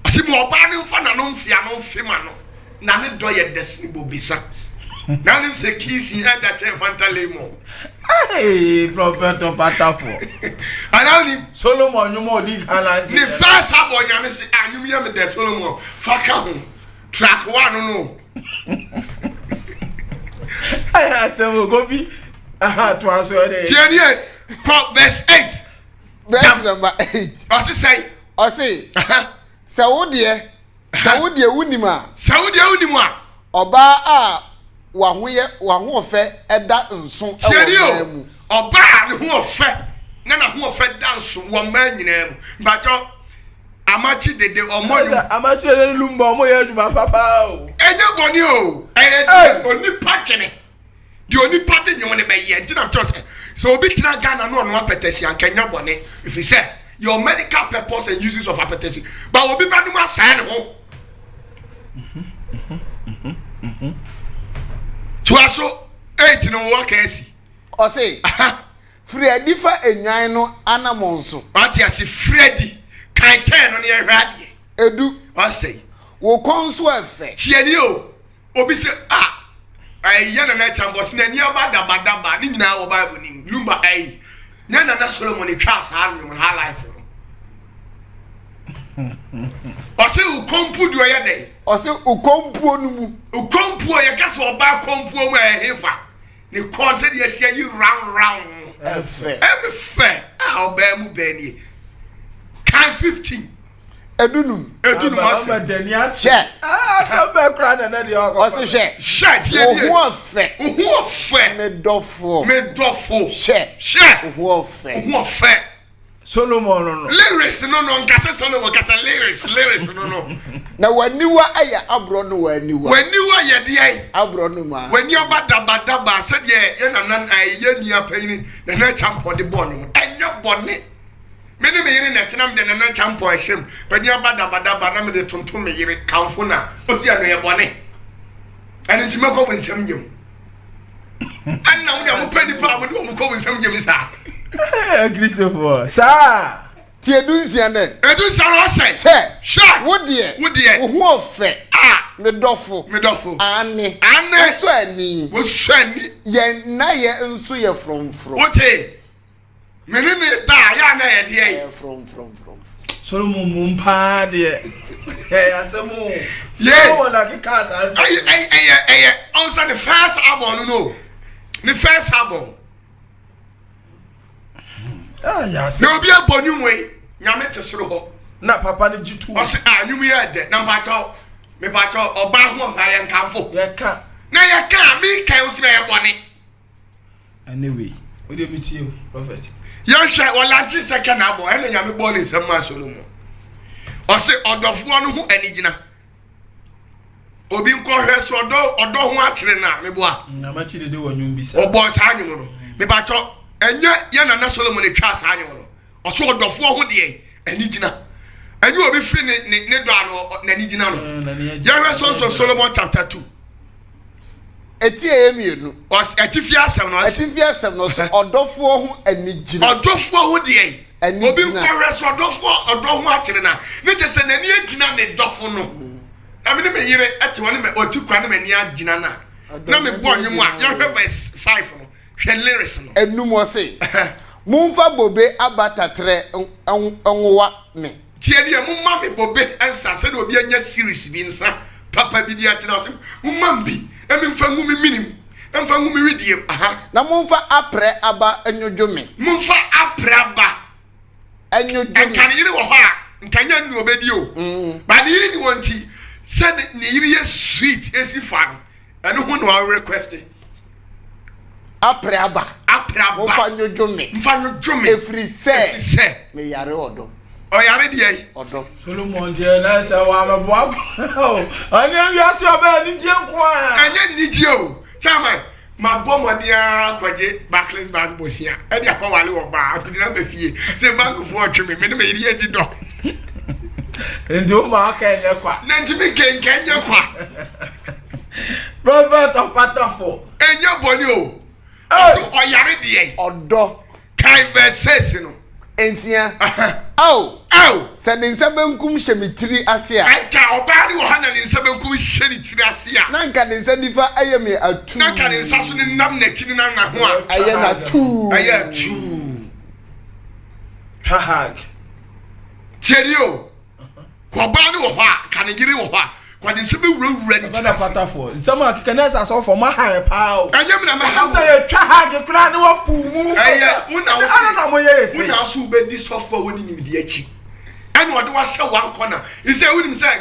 I see more bad for no fear, no fema no. None do your destiny will be sucked. Now him say kiss in that fantalemo. Hey, Prophet of Patafo. I know him Solomon, you more dig Halan. The first abo yamisi and you me Solomon. Fuck home. Track 1 no. I had some coffee. Aha, to answer it. Verse 8. Verse number 8. I say, Saudi unima. Saudi unima. Oba a wa ho fe eda nso e wo oba ne ho fe na ho fe da nso wo ma nyina mu. Bacho amachi dede omoyo. Amachi dede lumba omoyo aduma papa o. Enye boni o. Oni patene. Di oni pate nyom ne be ye ntina trust. So obi tira Ghana no no apetesi ankanya bone if you say your medical purpose and uses of apetesi but obi ba dum asan ho to aso 8 no work esi o say Fredi fa enyan no anamonso ati asi Fredi kan ten no ne hwade edu o say wo konso efe tiani o obi say ayi na chambos na ni abadabadaba ni nyina wo Bible ni lumba ayi na Solomon e twa sa anu mo ha life o se u kompu do ye dey o se u kompu onumu u kompu ye ka so ba kompu mo e hefa ni kon se de sia yi round efe oba mu ba ni kan 15 edunum asa danias she asa be kra na de o se she tie ni o hu ofe me dofo she o hu ofe Solomon no lyrics no nkase Solomon kase lyrics no na waniwa aya abro no waniwa ye de ai abro no ma wani abadabadaba se de ye na ye nua panini na champion de bone mo enyo bone mene me yire na tenam de na champion him pani abadabadaba na me de tonton me yire kanfo na osi ano ye bone ani ntuma ko bonsam nyem anna wo de mo pani pa mo de mo ko bonsam nyem sa Christopher sa tie dunsia ne edu sa ro say she wo de wo hu ofe me dofo ani so ani wo so ani ye na ye nso ye from wote mene ne da ya na ye de from Solomon mumpa de asemu Solomon na ki kasa also the first album no the first album yes no be abonu we nyame tesoro ho na papa ne jitu o se anyum ye de na me pa cho oba ho fa ye nkamfo ye ka na ya ka me kan o se be bone anyway we dey meet you prophet yan hwe wala chi second abo ene nya me bone nsam ma Solomon o se odofo no ho anigina obi nko hwe so odo ho akire na me boa na ma chi de wonwum bisa obo sa anyu no me ba cho enye ya na Solomon etwa sa anyu no o so odofo ho de anigina enye obi fi ne do ano na anigina no ya hwe so Solomon chapter 2 eti eyemienu os etifia asem no so odofo ho anigina odofo ho de obi nko hwe so odofo odo ho akire na ne je se na ni agina ne dofo no amene me yire ate woni me otukwa ne mani agina na me bo nwum a ya hwe verse 5 no hwe lyrics no enum o se mumfa bobe abatatre enwowa me tie ne mumma me bobe ansa se de obi anya series bi nsa papa bi di ate na so mumma mbi emi mfa ngumi minim mfa ngumi rediem na mumfa apre aba enyojo me mumfa apre aba enyojo me kan yire wo ho a nkanya ni obedi o ba ni yire ni wonti said ni yire ye sweet esi fa no eno ho no our request apre aba mumfa enyojo me efri se me yare odo o yare de odo Solomon je na se wa ma bo ani wi ase oba ni je nko a anya ni je o chama ma bo modia kwaje backless bag bosia e dia kwa wale wo ba atidina be fie se bank fo otwe me me yiri edi do ndo ma ka enye kwa na ntimi kenkenye kwa prophet of patafo enye boni o so o yare de odo kai verses no ensia se ne nsa benkum hyemitiri ase a anka obari wo hana ne nsa benkum hyemitiri ase a na nka ne nsa nifa aye me atu na nka ne nsa so ne nam na chini na ho a aye na tu aye atu hahag cherio ko ba ne wo ho a ka ne gire wo ho a ko de nsa be wura ni na patafo nsama akikanesa so for ma high power anya me na ma ha say e twa hag kura ne wa pu mu aye una wo ana na mo ye say una so be di suffer woni ni di achi anu ode wa hye one corner he say unim say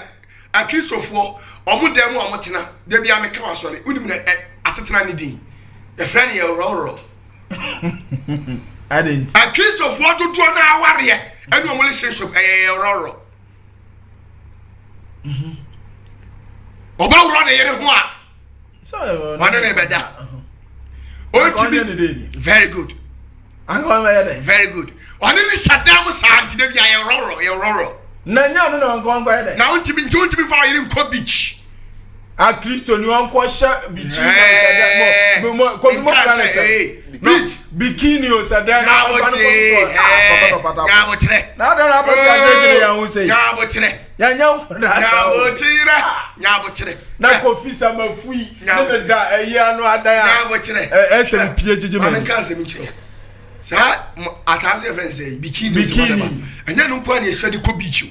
a Christopher omudem omotena de bia me ka wasore unim na asetena ni din e friend ye roro I didn't a Christopher to na aware anu omole relationship roro oba wuro na yere ho a so one na be da o ti very good very good one ni sadam santi de bia ye roro na nya no na nko ye na unti bi fa yere nko beach a Kristo ni won ko sha beach na mo ko mo plan say bikini o sada na ga bo tre na da na ba say ajere ya hu say ga bo tre ya nya na nya bo tre na kofisa mafui na be da eyi anu ada ya nya bo tre esem pie jeje me man kan se mi chiro sa atase friend say bikini anya no kwa na esadi ko beach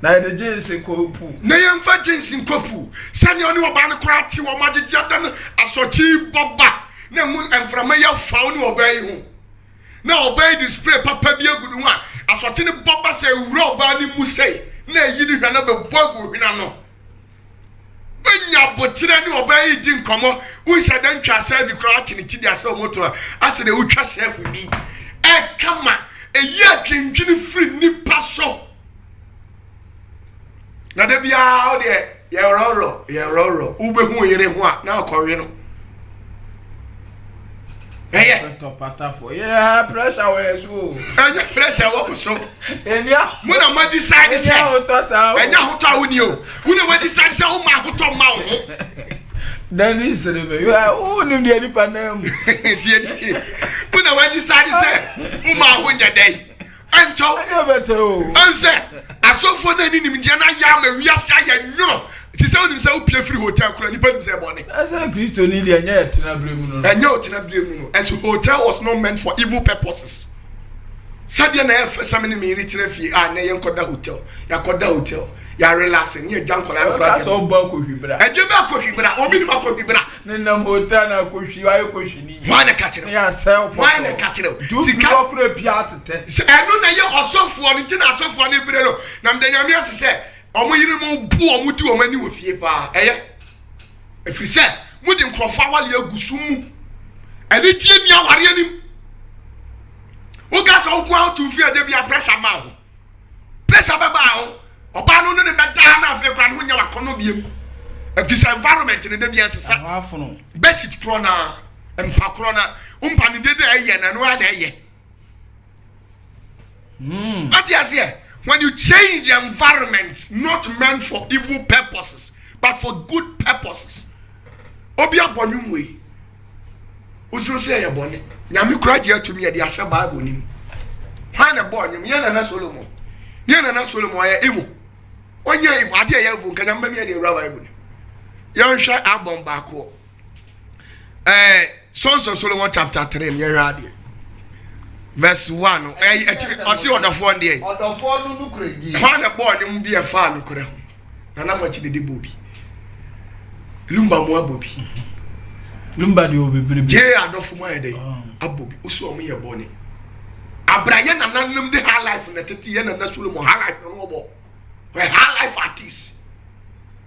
na de jinsi ko pu na yemfa jinsi ko pu sani oni oba ne kura ti wo magigi adan asochi boba na mu emframa ya fa oni oba yi hu na oba yi display papa bi agudu hu a asochi ne boba say wura oba ni mu say na yi ni hwana be bogu hwana no benya botire ni oba yi di nkomo hu sha dan twa sa bi kura ati ni ti dia sa moto a ase de utwa chef bi e kama eyi atwentwini free ni paso na de bia o de ye roro ube hu yere hu a na akọwe no to patafo yeah pressure we so anya pressure wo so enia mo na ma decide say to sa anya hoto a woni o wo na wa decide say o ma hoto ma wo then is rebe you are who nim de nipa na mu tie wo na wa decide say o ma ho nya dai ancho bete o anse asofo na ni nim je na ya ma wiase aya nyo ti se onim se o pie free hotel kura nipa nim se bone asa Kristo ni de anya etena bremu no anya otena bremu no and so hotel was not meant for evil purposes sadia na efesa me ni me retire fie na yenkoda hotel yakoda hotel ya relax ni e jankola ya ka so ba ko hwibra eje ba ko hwibra obi ni ma ko hwibra na hotel na ko hwi ayo ko hwi ni wana ka kire ya sell pop wana ka kire sika ko kura bia tete enu na ye osofo ni tina asofo ni bire no na mdanyame asese omo yiri mo bu omo di omo ani wo fie pa eye If you say, Mudim Crofawali Gusumu, and it's Jimmy Awarianim. Who got so well to fear there be a pressure bow? Pressure bow, or Bano the Badana of the Grand Winya Conobium. If this environment in the Debian, Bessit Crona and Pacrona, Umpani did the and where they But yes, yeah, when you change the environment, not meant for evil purposes, but for good purposes. Obia Bonumwe. Uso say a bonnet. Yami graduate to me at the Asha Bible. Hana Bonum, Yana Solomon. Yana Solomon, evil. 1 year if I dare evil, can I make me a rabbi? Young shot album backward. Sons of Solomon chapter 3, you're ready. Verse 1. I see on the phone day. On the phone, no crazy. Hana Bonum be a fan, and how much did the booby? Lumba Moa Bobby. Lumba di obi. Jay, I don't for my day. A booby, who saw me a bonnet. A Brian and none of the high life in the Tatian and Solomon high life no more. Where high life artists.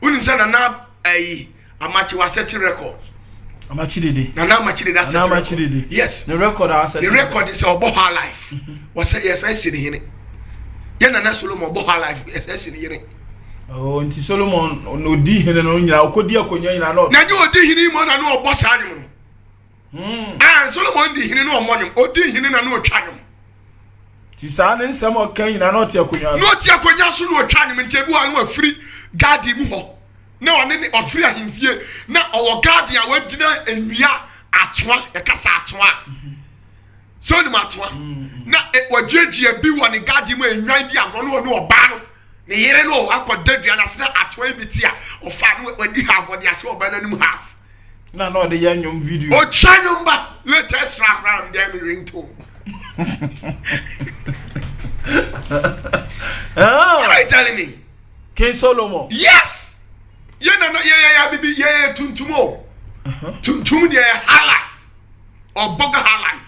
Wouldn't send a nab a match was setting records. A match did it. Now much did that. Now much did it. Yes, the record the record is about high life. Was say yes, I see in it. Yana Solomon about high life, yes, I see in it. Oh, nti Solomon no di hene no nyina okodi akonya nyina no. Na nyo odi hene mo na no obosa anyum. Solomon di hene no omonym, odi hene na no otwa anyum. Ti sa ne nsem okan nyina no te akonya. No te akonya so no otwa anyum nti ebu anu afiri garden mu ho. Na one ne ofiri ahemfie na owo garden a wagina enua atoa, e kasa atoa. So ni matoa. Na wadwedwe bi woni garden mu enwan di agro no oba no. The year no, I could dead and I said at 12 tia or 5 when you have what you saw by the half. No, the young video. Oh, channel back. Let us wrap around them ringtone. What are you telling me? King Solomon. Yes. Yeah, baby, yeah, tuntumo. Tuntum, yeah, high life or bugger high life.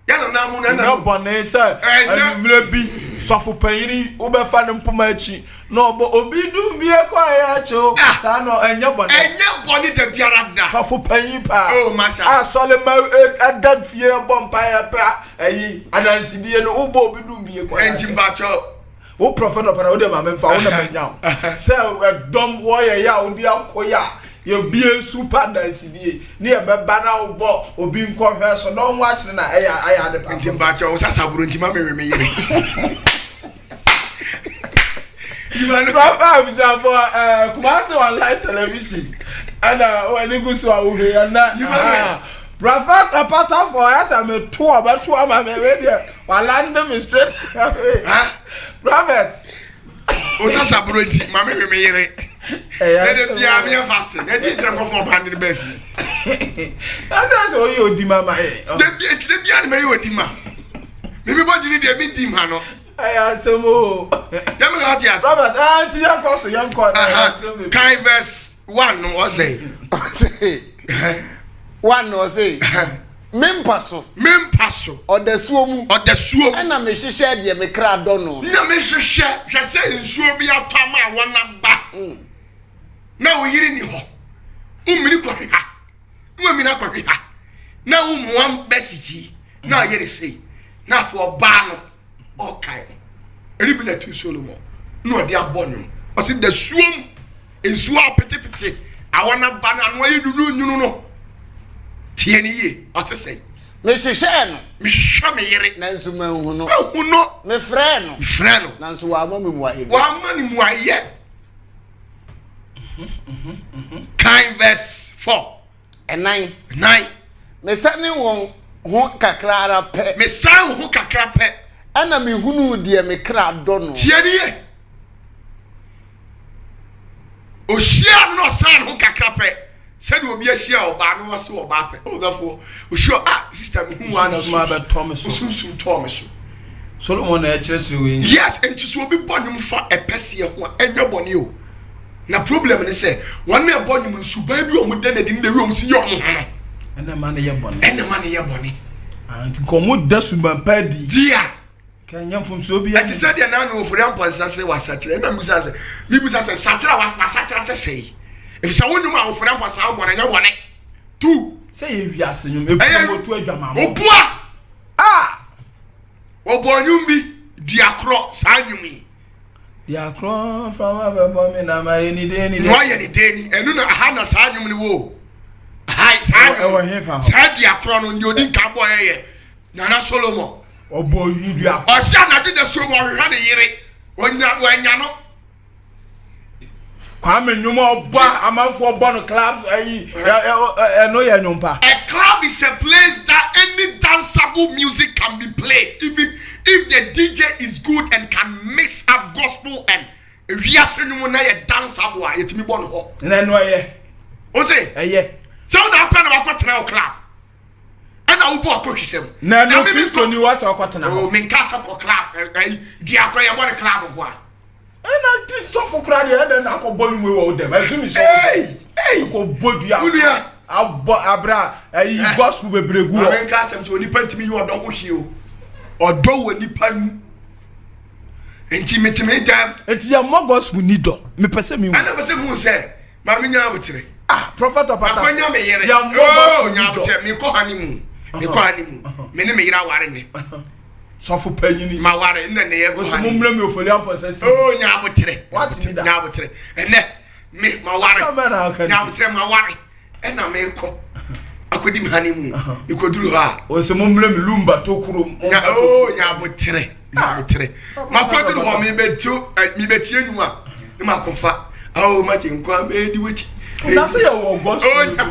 No bonesa and you be sofu payini ube fan pumachi no but obi do be a quiet sano and your bonnet to be a sofu payin pa oh masha solema a dead fear bompire pa and I see the ubo be do be a quiet who prophet of another man found a man so a dumb warrior ya would be a koya. You be a super dance near Babana or or being called so don't watch na I had the painting batch or Sasaburunti mammy. You man, Kumasi online television and when you go so and that Prophet Apata for us, I'm a tour about 2 hours radio while London is straight away. Prophet. Sasaburunti, mammy. Let it be a fasting. Let it come from the baby. That's all you do, Mamma. It's the young man with Dima. Maybe what did you mean, Dimano? I asked some more. Robert, Auntie, young cost, young court. Kind verse 1 was a 1 was a Mempaso, or the swum, and I may share the Mecra Dono. No, Mr. Shep, just saying, sure be a Tama 1 number. Now we hear you. Now, one bestie. Now, you say, now for Bano or Kai. Even a 2 Solomon. No, they are born. I said, the swim is swap petty. I want to ban and why you do, you know. TNE, as I say. Mrs. Shan, Miss Shammy, Nancy, who know, my friend, Nancy, one money, why yet? Kind verse 4 and 9. Me certainly won't kakra pet. Me san who kakra pet. And I mean, who knew dear me crowd don't Tierney. O share no san who kakra pet. Said will be a share or ban was so bape. Oh, therefore, we sure sister who was smart but Thomas Thomas. Solomon church yes, and just will be born for a pessia and your bonio. Na problem is say one me born you so baby o muden in the room see your and the money your bonny and come da suban padi dia kan yam fum so bia. I said they na no for am ponsa say was satra na musa say mi musa say satra was satra say if so wonu ma ofura kwasa agbo na nya wone 2 say ye wiase nyum epromotu adwama obua obonyum bi diakro sa nyumi diakro from abebo me na ma ni de ni no ye ni de ni enu na aha na sa nyum ni wo hai sa diakro no ndi odi nka boy ye Nana Solomon oboyi diakro osia na de so mo hwa de yire wanya no Kwame nyuma oba amanfo oba no clubs no ya nyumpa. A club is a place that any danceable music can be played, even if the DJ is good and can mix up gospel and we are saying you na ya danceable it me born ho. Na no ye. O say so na happen na kwatena club. And I will go akoshisem. Na no Kristo ni wasa kwatena ho. Oh me kasa ko club di akra ya born club ho. And I did so for crowd and I could boy with them. I assume so. Hey, go body abra gospel be bregu. I can't say to nipa ntimi you odon hwe o. Odon wa nipa nu. Enti metime dam. Enti ya mo gospel ni do. Me pese me. Ana pese mu say ma me nya abotre. Prophet opata. Akonya me yere. Ya mo gospel nya abotre me ko hani mu. Me ko hani mu. Me ne me yira ware ne. Sofo panyini ma ware nna ne ye ko so mumre me ofori amponsa oh nya abotre what me da nya abotre ene me ma ware nya abotre ma ware ena me ko akodi mi hani mu ikoduru ha o so mumre me lumba tokuro oh nya abotre ma koduru ho me betie nyuma ni ma konfa oh ma che nkwa be di wechi na say your gospel oh nya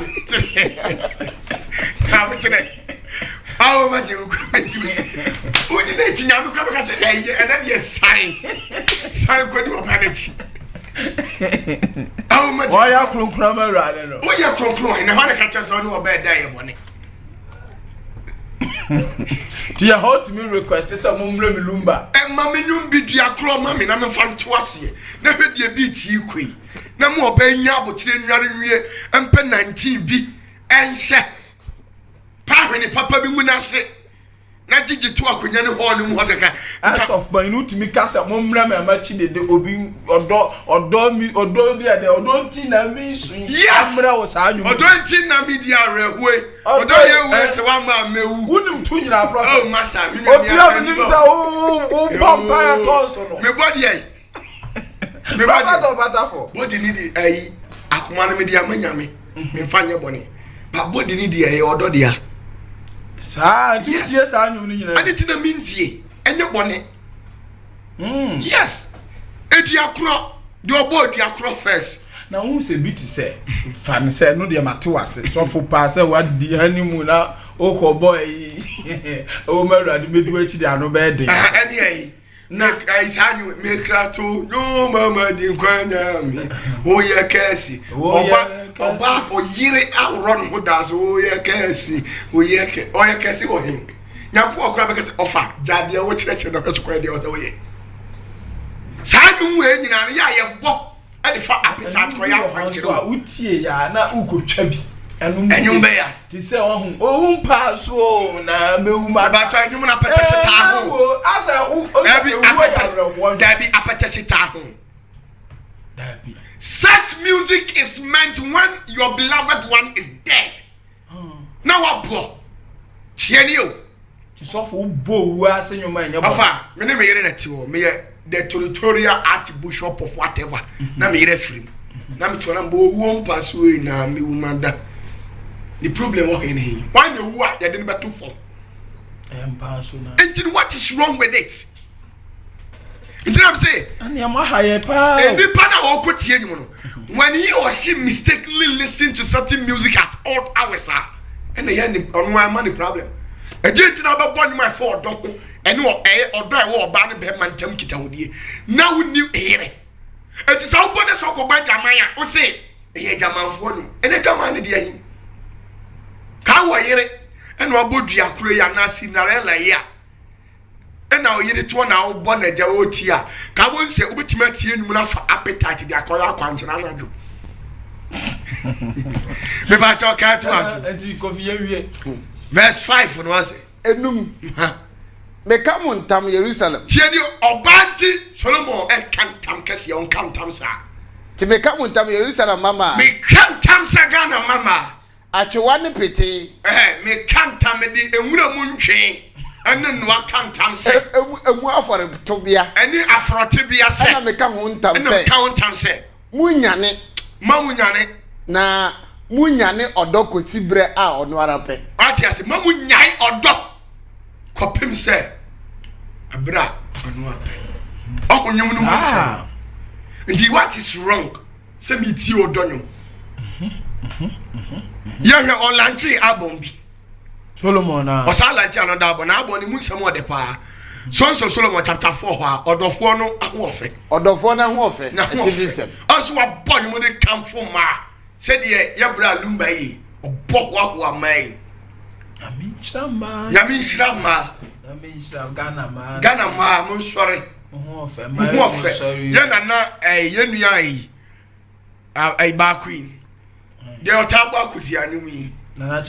abotre oh ma che nkwa be di wechi Odi na ti nyame kwa ka se eye and then yes sign ko di opanachi awu ma o ya kronkron ma rade no o ya kronkron na ho na ka cha so no oba da ye bone ti ya hot me request say mumre me lumba ma me nyum bi dua kro ma me na me fa nto ase na hwedie bi ti kwei na mo oba nya abotire nware nwie empe 19 bi enhye pa hwe ni papa bi mu na se na jiji to akonya ne ho ne mu hoseka as of by no to me kasa momra me amachi de obi odo bi ade odo nti na mi sun amra wo sa anyu odo nti na mi dia rehuwe odo ye we se wa ma mewu unim tu nyina prophet oh masa mi obi obi nim sa o bomba ya tonso no me body ai me body do bata for body ni di ai akoma no me dia manyame me mfanye bone ba body ni di ai odo dia sa tie sa anyu ni nyina ade ti na mintie enye bone yes ediakro de obo ediakro first na hu se bi ti se fan se no de mate wase so fo pa se wadi hanimu na o boy o merade medu achi de ano be de ani ai na ai sanyu me krato no mama di kwanya mi o ye kesi oba o yire awron ho das o ye kesi o ye kesi o hin nyapo okra be kesi ofa jade wo kireche na so kwa de o se o ye sanyu we nyina ya ye bo ade fa appetite ko ya kwanchiro a utie ya na ukotwa bi enum be ya ti se ohun ohun pa so na mewu ma ba ta enum na petese ta ho asa o dabi appetite ta ho dabi such music is meant when your beloved one is dead now what bro chieni o ti so fo bo wu ase nyoma enya bo afa me ne me yere na ti wo me the territorial archbishop of whatever na me yere free na me tona bo wu mpa so na me wu manda the problem what in here why you wu a you dey better for mpa so na and what is wrong with it you know what I'm saying and ya ma haye pa any pana o ko tie nyum no when he or she mistakenly listen to certain music at odd hours and they any on why money problem agent na ba born my for don ene odo e wo oba ne be mantam kitawodie na woni ere enti so wo de so ko ba jaman ya o se e jamanfo no ene jaman ne de ayi ka wo yere ene obodu akuro ya na sinarela ya ene o yere to na wo bo na ja o ti a ka wo nse obetima tie num na fa appetite de akoya akwanchira na do me ba cha ka to aso enti kofi ye wie verse 5 no say enum me come on tam Jerusalem tieni obanti Solomon e kantam kese on kantam sa Ti me ka muntam Jerusalem mama. Me kantam se Ghana mama. Atwewa ne pete. Me kantam de enwura mu ntwe. Ene no akantam se. Emu afore tobia. Ene afrote bia se. Ana me ka huntam se. Ene ka huntam se. Munyane. Ma munyane. Na munyane odo kosibre a ono arape. Ati ase ma munyai odo. Kopem se. Abra ono ape. Okonyum no mu se. Ndi what is wrong? Say me ti odonyo. Yeah, on launching album bi. Solomon na. O sa launch another album na album ni mu nsem ode pa. So Solomon chapter 4 ha odofo no ahofe. Odofo na ahofe. Activism. Also wa boy mu de camfo ma. Say de ya bra lumba yi. Obo wa mai. Yami chama. Yami shram Ghana ma. Ghana ma mo sorry. Ahofe. Ya na ye nua yi. Ai ba queen. De otagbo akutia ni mi. Nana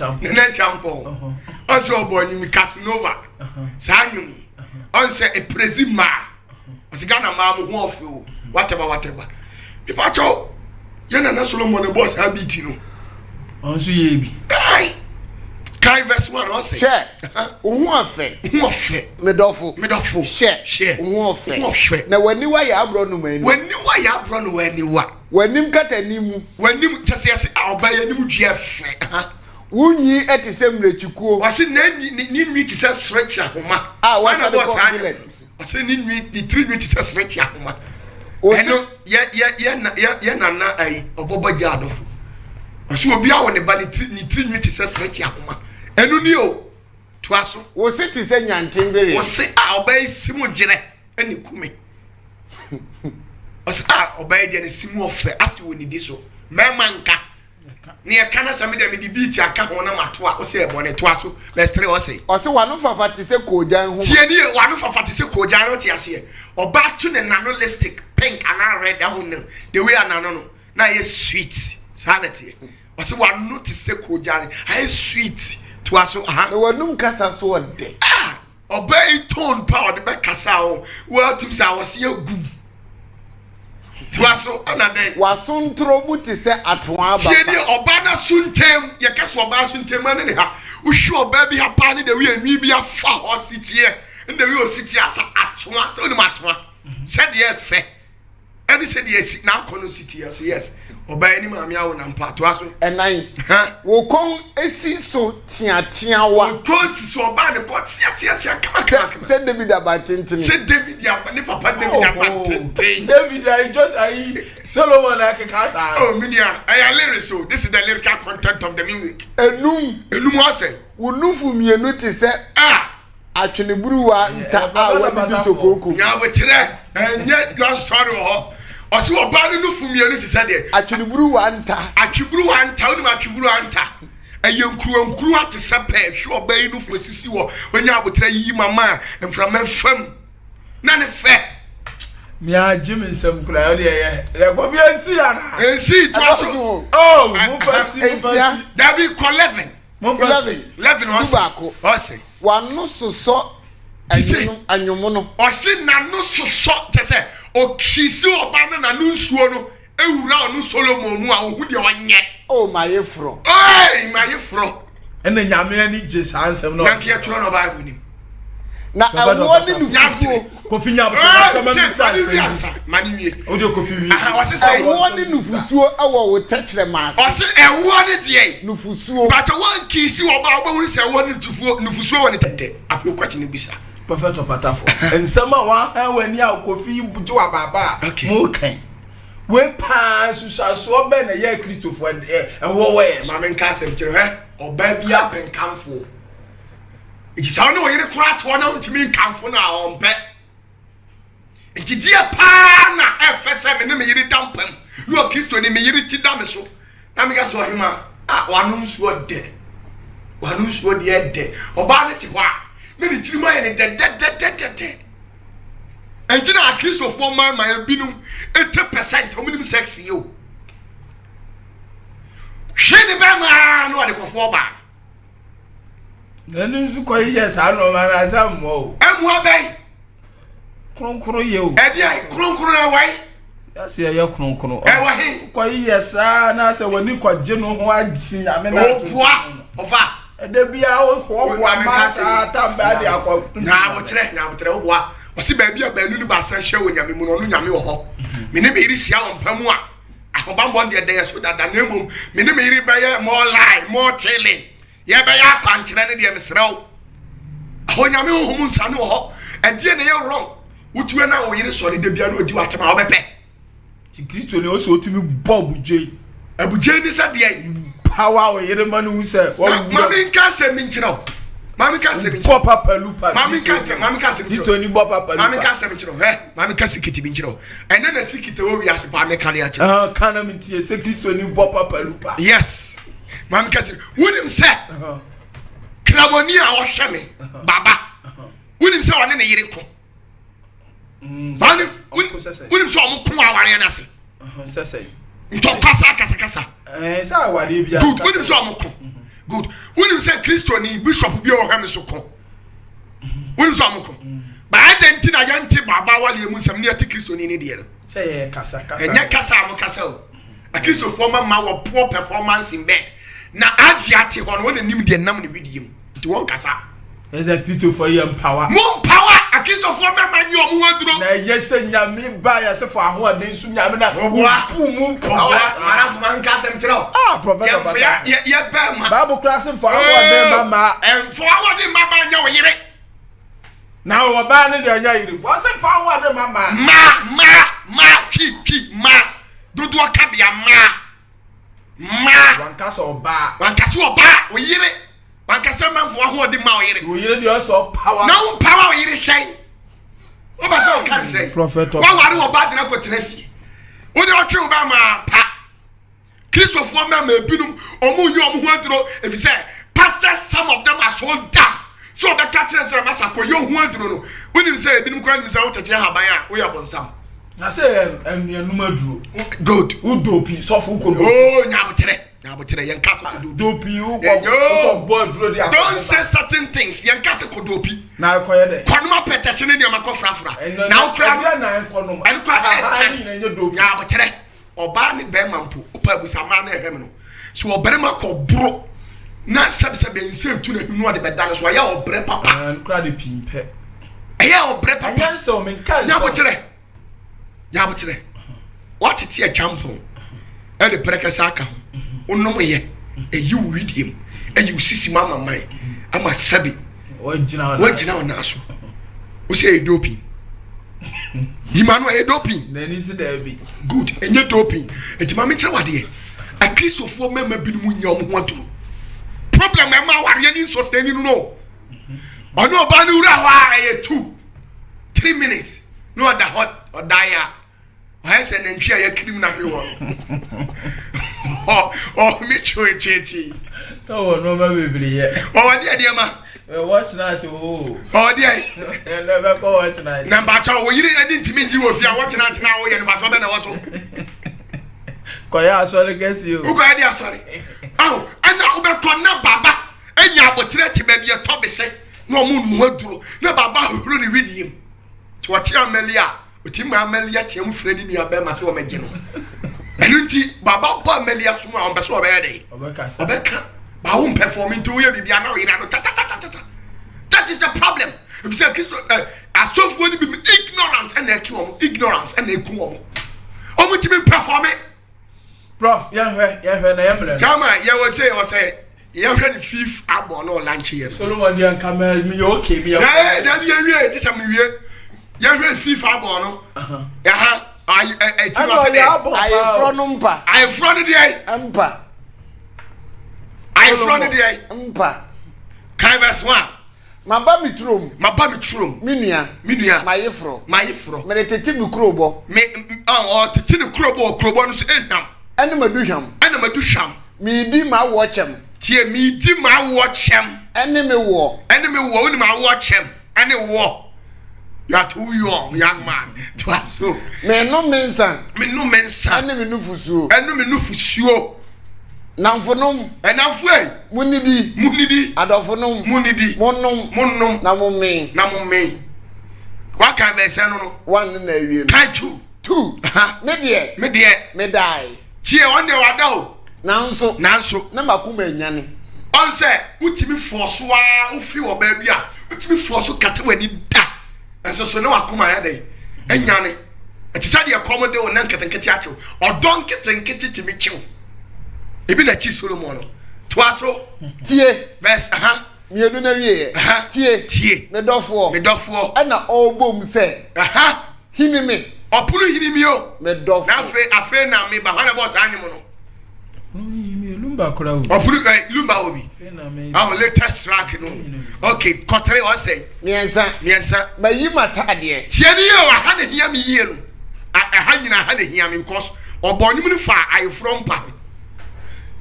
champo. Also boy ni Casanova. Sa nyum. On say a presima. O se Ghana ma mo ho ofe o. Whatever. People cho. Ye na Solomon boss habit no. On so ye bi. Kai verse 1 o say. Share. Ohu afe. Medofo. Share. Ohu afe. Na wani wa ya abro no mani. Wani wa. Wanim kata nimu. Wanim chese yase obaya nimu dua fe. Wunyi etise mrechikuo. Wase na ni nwi tise stretch ahoma. Wasa the confident. Wase ni nwi the 3 nwi tise stretch ahoma. Eno ye na ai obobaja adofo. Wase obi a woni ba ni 3 nwi tise stretch ahoma. Enu ni o. Toaso. Wose tise nyantembere. Wose obaya simu jire eni kume. Wase obaya de simu ofe ase woni di so. Memanka. Ni akana same de me di beat aka ho na mato a wose e bone toaso. Let's 3 wose. Ose wanu fafa tise kojan ho. Tie ni wanu fafa tise kojan no tie ase. Oba to ne nano lipstick pink and red that one the way anano no na ye sweet. Sanity. Wase wanu tise kojan. Ai sweet. Toaso aha. Na wanum kasa so ode. Obey tone power the be kasa o. Well tim sa wase ye gu. Toaso anade. Wasuntro mu tise atoa ba. Tie ni oba na suntem ye kase oba suntem ane ne ha. Wo hwe oba bi ha pa ne the way anwi bi afa hospital. And the real city as atoa. So ni matoa. Said ye fe. Any said yes now kono city yes. Oba ni maami awo na mpa toaso. Enan. Wo kon esi so tia wa. Wo kon si so oba ne ko tia kama. Said David abatenten. Said David ya ne papa David abatenten. David I just Solomon like kasa. Oh minia, I lyrics so this is the lyrical content of the music. Enum wa say. Wo nufu mienu te se atweneburuwa nta wadi sokoko. Nya wetre enye your story ho. Osi oba ne nufu mienu te se de. Atweneburuwa nta. Atweburuwa nta, oni ma atweburuwa nta. Eye nkuru ate sepe hwe oba yi nufu sisi wo. Onya abotre yi mama emframa fam. Na ne fe. Mi a Jimmy nsem kura o de ye. Le ko bi ensi ana. Ensi to oh, mo fasi. David 11. 11 Dubako. Ose. Wanu soso anyumu no. Ose nanu soso tese o kisi oba na nanu nsuo no ewura onu Solomon mu a ohu de wanye. Oh my efro. My efro. Ene nyame ani je sa ansem no. Yanke tro no Bible ni. Na awo ni nufufuo. Kofi nya botama mi sa mani wie. Odi kofi wi. Wase say awo ni nufusuo awo wo techre mas. Ose ewo ni de nufusuo. But one kisi oba hu say ewo ni nufusuo woni tete. Afi kwachi ni bisa. Prophet Opatafo. Ensema wa wani a kofi buju wa baba. Mo kan. We pa susaso be na ye Christopher ewo we. Ma men ka sem kire he. Oba bi apen kamfo. It is only when you cry to one to me come for now on pet. It is dear pana FSM and me yiri dampem. No Christo ni me yiri ti dameso. Na me gaso hima. Wanu nsuo de. Wanu nsuo de de. Oba ne ti hwa. Me ni tiri ma ye de. Entina Christo for my binum 80% omunim sex yo. Hwe ni ba ma no ade kofo ba. Nenu su ko yes ano mara samo. Emu abey. Kronkro ye o. E dia kronkro na wai. Yasi ya kronkron. Wa he. Kwa yesa na se wani kwa je no ho agisi nyame na. Oboa. Ofa. Ede bia ho boa masa tamba de akwa. Na wotre oboa. Wasi ba bia ba nu ni ba san hye wo nyame mu no nyame wo ho. Me ne me iri hia wo mpamu a. Akobambo de dey so dada na emom. Me ne me iri ba ye more lie, more chilling. Ye ba ya kwankyere ne de mesrew. Aho nyame wo hom nsane wo ho. Ade ne ye wrong. Utuwe na wo yire so ne de bia na odi watema wo bepe. Ti Kristo ne o so otumi bob je. Abuje ni sa de power wo yire manu se wo wu. Mami nka se mi nkyerɛ. Mami ka se mi. Papa palupa. Mami ka se mi. Kristo ni papa palupa. Mami ka se mi nkyerɛ. Mami ka sikiti mi nkyerɛ. Ene na sikiti wo wi ase pa me ka ne a kyerɛ. Kana mi tie se Kristo ni papa palupa. Yes. Mami ka se wonim se. Kraboni a wo hwɛ me. Baba. Wonim se one ne yire ko. Wonim se omo ko aware na se. Sese. Nto kasa. Sa aware bia. Good. Wonim se omo ko. Good. Wonim se Kristo ni bishop bi o hwɛ me so ko. Wonim se omo ko. Ba agenti na agenti baba wale emu nsam ne ati Kristo ni ne de no. Say kasa. Enya kasa am kasa o. A Kristo former ma wo poor performance in bed. Na agi ate ho no nim de nam ne video mu. Nti won kasa. Is a Kristo for your power. More power. A Kristo former man you omo waduro. Na yese nyame ba ya se for ahoden su nyame na pu mu power. Ara man kasa mtiro. Prophet Baba. Ye ba ma. Bible class for ahoden mama. For ahoden mama nya wo yire. Na wo ba ne de anya yire. Wo se for ahoden mama. Ma chi. Dodo akabia ma. Wankasa oba. Wo yire. Wankasa man for ahoden ma wo yire. Wo yire de also power. Na wo power wo yire say. Wo ba so kan say. Prophet. Wa ware wo ba de na ko trafie. Wo de o twe wo ba ma pa. Christopher ma ebinum omu yi omu huadro if say pastors some of them are so dumb so the catchers are masako yo huadro no wonim say ebinum kwa nim say wo tete haban a wo yabonsam na say enum aduro good udopi so fu ko oh nyabotere yen ka so dopi wo bo aduro de don't say certain things yen ka se ko dopi na koye de kwanuma petese ne ma ko frafra na wo kra na enkonoma en kwa ani na nye dopi nyabotere oba ni be mampo opa busama na ehwem no so obere mako bro na sabe nse tu na hunu ade beda no so ya obere papa an kra de pimpe ya obere papa anyanse o men kan ya botere what it here champion e de prekasa aka onnom ye eyi widiem eyi sisi mama mai ama sabe wajina na so o se edopi Imanu e doping. Na ni se da bi. Good. Enye doping. Enti ma me kire wade e. A Christopher mema bi mu nya omo aduro. Problem e ma ware ni sustain ni no. Ono oba ni ura ha e 2-3 minutes. No da hot or dia. Why say na ntwi a yakrim na hwe wo. Me chechi. No ma bebiri ye. Wade de ma. Watch night oh there never go watch night number cha wo yiri edi ntimi nji wo fia watch night na wo ye no faso be na wo so ko ya sorry guess you ko ya dia sorry ana wo be to na baba enya abotire ti ba bia to be se na o mu aduro na baba huru ni widiem ti wa ti amelia o ti ma amelia ti am frɛ ni nua be ma so o megye no enu nti baba ba amelia so ma on be so o be dey obeka ba won performing to we bibia na we no ta. That is the problem. If you say Christo asofo ni bi ignorance and ignorance and eku omo ti be perform it. Prof ya hwe na yemle chama ya we say ya hwe the fifth album no launch here Solomon dia camera mi okay mi ya that ya we this am we ya hwe the fifth album no ya ha I ti no say I from numpa I from the ampa I from the ampa kai verse 1 Maba mi trom minua mayefro me tete mi krobo me tete ni krobo no so eham ene maduhwam mi di ma wo chem tie mi di ma wo chem ene me wo oni ma wo chem ene wo you are too young man to so me no mensa ene me nufusuo Namfonum enafo e munidi adofonum munidi monum na mumme wa kan be se no one na awie kai two 2 me die tie on dey wada o nanso na makuma nyane on say utimi force wa ufi wo ba bia utimi force kata wani da enso so na wakuma ya dey enyane ati sa de akomode wo nan ketenkete achew odon ketenkete timi chew ebi na chi Solomon no to aso tie verse mienu na wie tie me dofo ana obom se hinimi opuru hinimi o me dofo na afe na me ba hana boss anyim no lumba kura o opuru lumba obi our latest track no okay kotre o say miensa mayi matade tie ni o ha na hia me yie no ha nyina ha na hia me because obonyum no fa I from pa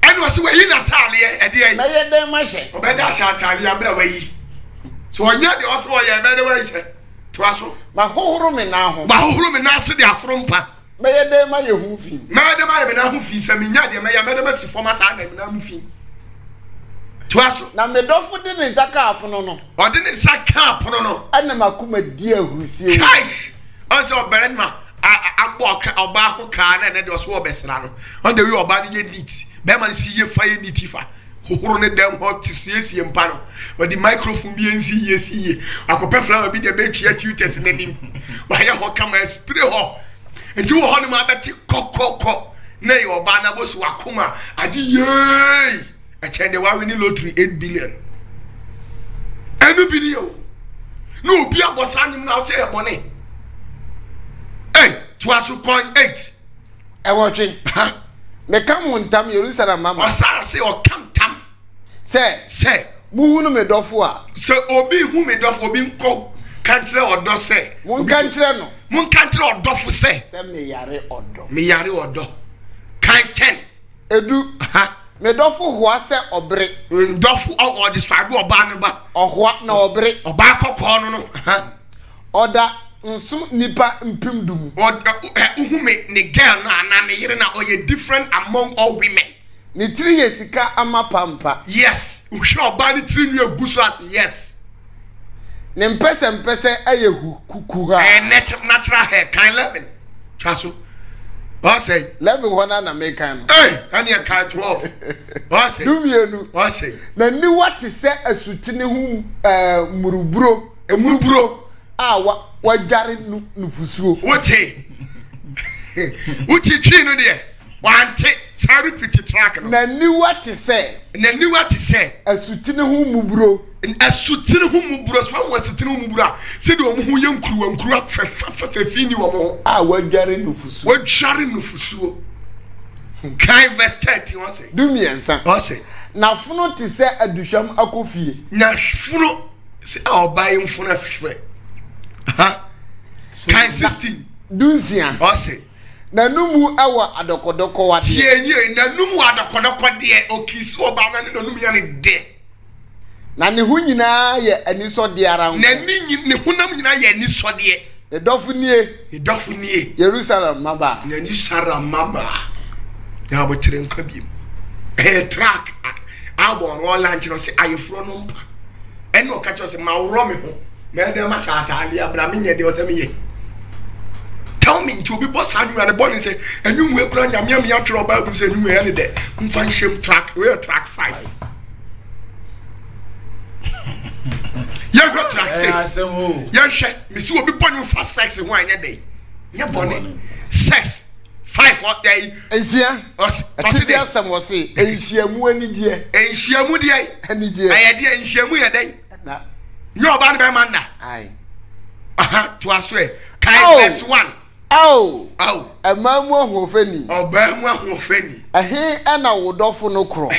and was we Natalia e dey na ye den ma hye obeda sha Natalia bra wayi so onya de oso ye be de wayi hye to aso ma hohoro me na ho se de afrom pa ma ye den ma ye hu fi ma de ma ye na hu fi se me nya de ma ye me de ma si forma sa na me na hu fi to aso na me dofo de ne zaka apono no o de ne zaka apono no ana makuma di ahurusie guys also oberenma agbo oba ho ka na de oso obesra no on the way oba de ye neat be man si ye fa ye nitifa hohoro ne dem ho tisiesie mpa no o di microphone bi ensi ye si ye akope flower bi de be twa tutors na nim wa ye ho kama spray ho enti wo ho ne ma beti kokoko na ye oba na bo so akoma ade ye a chende wa win lottery 8 billion enu bi ni o no obi abosa nim na o say e money to asu coin 8 e wo twe me kam wontam Jerusalem mama osa se o kam tam se muhunu me dofo a se obi hu me dofo obi nko kantre odo se mun kantre no mun kantre odofo se me yare odo kan 10 edu me dofo hoa se obre dofo o describe oba ne ba ohoa na obre oba kokko no oda nsum nipa mpim dum uhume ne girl na ana ne yire na oye different among all women ni 3 years sika ama pampa yes uhwe oba ni 3 ni aguso as yes ne mpese aye kuku ha natural hair kind 11 chaso what say 11 hona na make kan ani a kind 12 what say dumienu what say na ni what se asutine hu muruburo wajare nufusuo wote uchi twi no de wante sa repeat track no na ni what se asutine hu muburo so wasutine hu muburo se de omo hu ye nkuru fefini wo mo wajare nufusuo kai verse 30 won say dumiensa won say na funo te se aduhwam akofie na funo se obaye mfuno fe kan 16 dunsia say na numu awa adokodoko wade tie na numu adokodoko de okisi oba na ne numu ya ne de na ne hu nyina ye aniso de ara nko na ne hunam nyina ye aniso de edofo nie Jerusalem maba ya bo tire nka biem track album roll launch no say ayefro no mpa eno ka cho say ma woro me ho me de ma sa atali abra me nye de o say me ye tell me to be boss anu and born say enyu we kura nyame me atwero bible say enyu we de mfa nshem track we track 5 ya go track 6 ya hwe me si obi born mfa sex ho anya dey ya born sex 5 what day ensia atidia sam wo say enhyiamu anigye ayede enhyiamu ye dey na yo ba ne be man na ai to aswe kai verse 1 amamu ahofani obamu ahofani ena wodofo no kro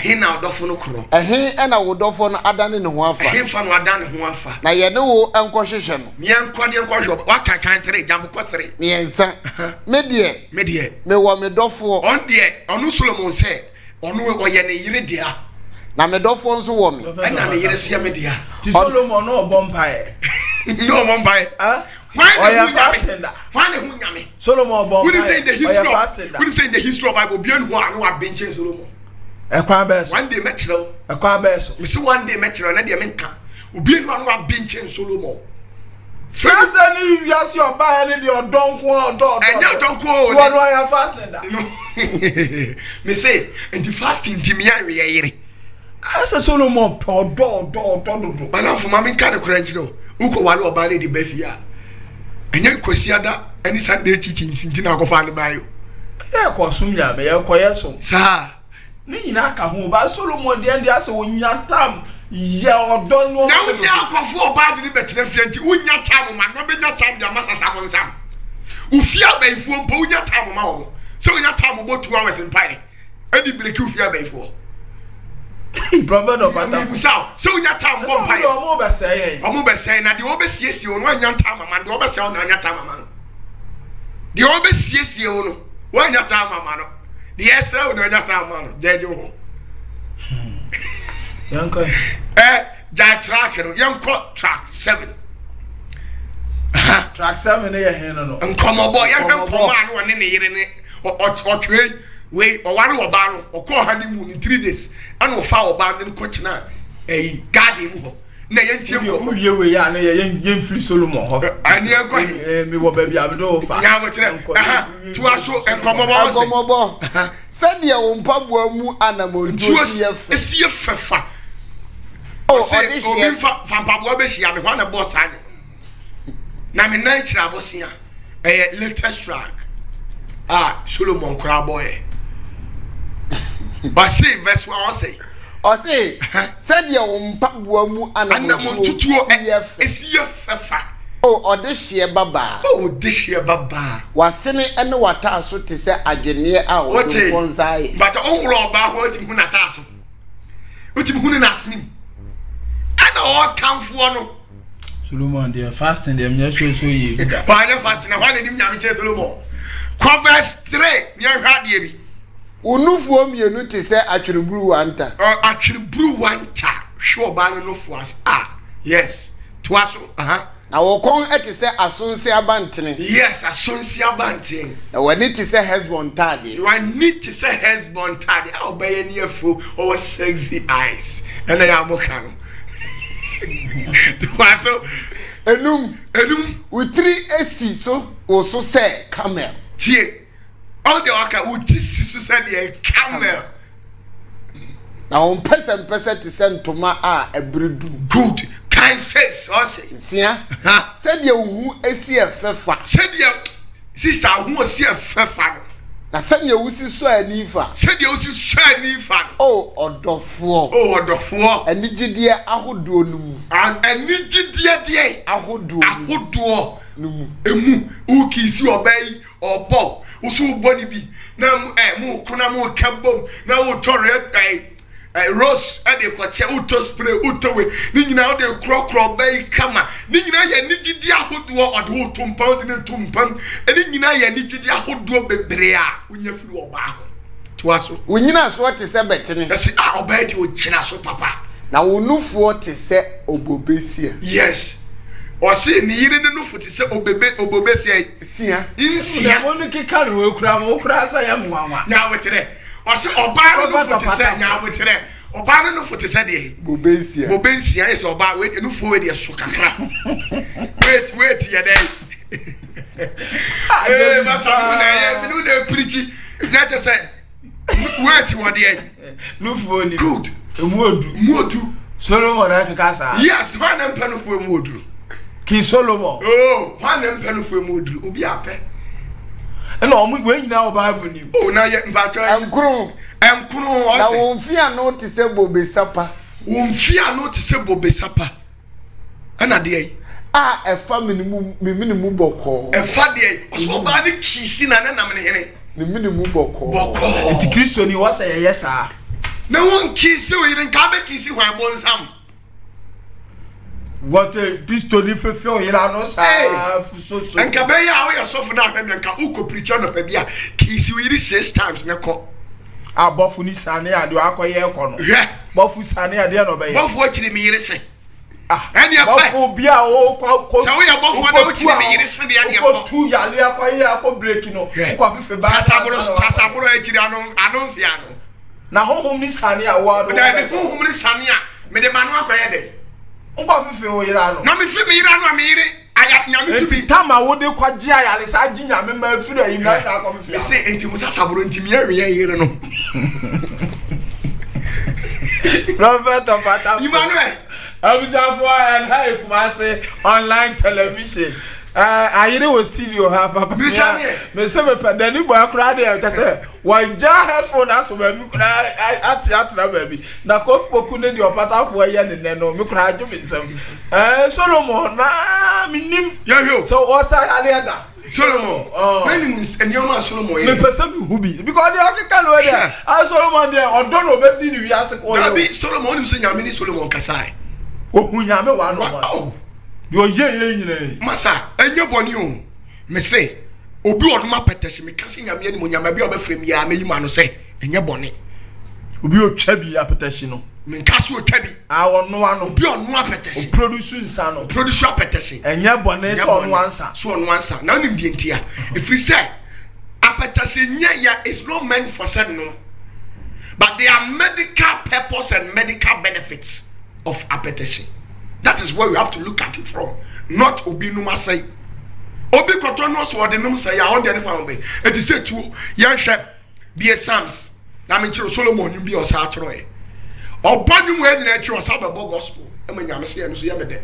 ena wodofo no adane ne ho afa na ye ne wo enkohwehwe no me enkohwehwe waka kan 3 jambo ko 3 miensa me wo me dofo on de onu Solomon say onu wo ye ne yire dia na me dofo nso wo me na me yire so ya me dia ti Solomon no obompae no obompae why the hunyame Solomon bomb we say in the history of Bible bien who are no bench Solomon one day metro me see one day metro na dia menka obi no bench Solomon First any yes your buy any the donko do. Enya donko. You are ya fasting that. No. Me say and the fasting timia yere. Asa Solomon do. Bana for mama kan kura njiro. Uko wale oba le di befia. Enya kwasiada any Sunday chichi nsinti na akofa ne bayo. E ko sum ya be e ko yeso. Sa. Ni nyina ka ho ba Solomon de ande asa wonya tam ye odo no. Na wonya akofo oba de ne betre fia nti wonya tam ma no be nya tam de amasasa bonsam. Ufia baifuo bo wonya tam ma wo. So wonya tam bo 2 hours in pie. Edi break ufia baifuo. Prophet of Bata. So wonya tam bo pie. Omo be say. Omo be say na de obesiesie wo no wonya tam ma de obese wo na nya tam ma no. De obesiesie wo no wonya tam ma no. The SL no nya tam ma no. Jeje wo. Yanko. Ja track no yanko track 7. Track 7 e he no. Nkomo boy yanko ma no ne yire ne otwe we oware oba no okọ honeymoon in 3 days and ofa oba ne ko kina garden ho na yentie ko ye we ya na ye free Solomon ho ani enko me wo ba bia do fa nya go kire tu aso enkomo bo said ya wo mpaboa mu anamontu esi fefa audition fa mpaboa be hia me ho na boss anya na me nan kira bosia latest track Solomon kura boy. But see verse 1 say. O say said ya mpaboa mu anamontutu esi fefa. Odehye baba. Odehye baba. Wasene ene wata so te se adwene a wo konzai. But onwuro oba ho ati hu na ta so. Oti hu na asnim. Ana o kamfo no. Solomon dey fasting dem nya so ye. Ba nya fasting na hwan nim nyame che Solomon. Verse 3 nya hwa de bi. Unufuo mienu te se atwereburu wanta. Atwereburu wanta. Hwe oba no fo as. Yes. Twaso. Na wokon ete se asonse abantene. Yes, asonse abantene. Na wani te se Hesbon tade. You need to say Hesbon tade. How by any afro or sexy eyes. And I am okay. Twaso. Enum utri esi so oso se camel. Tie. All the waka utri so se the camel. Na on person te se ntoma ebredu. Good. Kind face or say. Sia. Said you hu esi efefa. Said you sister hu esi efefa. Na said you usi so anifa. Said you usi so anifa. Odofo. Odofo. Enigidie ahodo numu. Enigidie ahodo numu. Emu ukisi obey obo. Usu boni bi. Na mu kuna mu kabom. Na wo tore rose and the kwache uto spray uto we ni nyina de krokro bay kama ni nyina ya nigidi ahodo odo tumpan de tumpan ni nyina ya nigidi ahodo bebre a unya firi oba ho to aso unyina so te se betene ese oba di o china so papa na wonufuo te se obobesia yes o se ni yire ne nufu te se obobesia sia insia mo no kika ro ekura mo kura sa ya mwanwa na wetere o se oba no fu te se nya wetere oba no fu te se de bobensia yes oba we no fu we de so kakra wait ya dey masa na ya mi no dey preach na te se wait what dey no fu ni good muodu Solomon na kaka sa yes one em pe no fu muodu King Solomon one em pe no fu muodu obi ape na omu we nyina oba abuni na ye mpacho enkuru o na wonfia no te se bobesapa ana de efa minimu boko efa de so ba de kisi na na me hene ni minimu boko enti Kristo ni wasa ye sa na won kisi we yin ka be kisi hwan bonsam what Kristo ni fefe o yira no sa so enka be ya we so fu na hwe me nka uko preacher no pa bia kisi we yin 6 times na ko abofu ni sane ade akoye ko no bofu sane ade no be bofu akiri mi yire se ene bofu bia o ko so we bofu na akiri mi yire se bia ne ko tu yale akoye akọ break no ko afefe ba sasaburo akiri anu fia no na honhom ni sane a wa do da be honhom ni sane a me de manu akoye de ko afefe o yira no na me fi mi yira no a me yire I nyame to be tama wo de kwaje ayale sa gi nyame ma fira yi na na ko fia say enti musa saburo enti me yere no Prophet of Ata Emmanuel Abusafo and High Kumasi online television. I was studio ha papa. Me say me pedani boy kra dey just say one jar headphone out to baby kra at na baby. Na kof poku ne di opata fo ye ne no me kra aju me sam. Solomon na minim yo so osa aliada Solomon when is enyoma Solomon me person hubi because they can no there. Solomon there odon obedi ni wiase ko yo. Abi Solomon ni so nyame ni Solomon kasai. Ohunyame wa no. Yo ye nyine masa enye boni o me say obi onuma peteshi me kase nyame ani mo nyame bia obafrem ya me yima no say enye boni obi otwa bi apeteshi no me kase otwa bi ono ano obi onuma peteshi produce nsa no produce peteshi enye boni so ono ansa na onim die ntia if we say apeteshi nya ya is not meant for said no but there are medical purpose and medical benefits of apeteshi. That is where we have to look at it from. Not obi numa say. Obi kotono so de num say ya on de fa be. It is say to yan hwe be Psalms. Na me chiro Solomon num bi o sa atro e. Obanu mu edi na chiro sa be gospel. E ma nyame se ya so ya be de.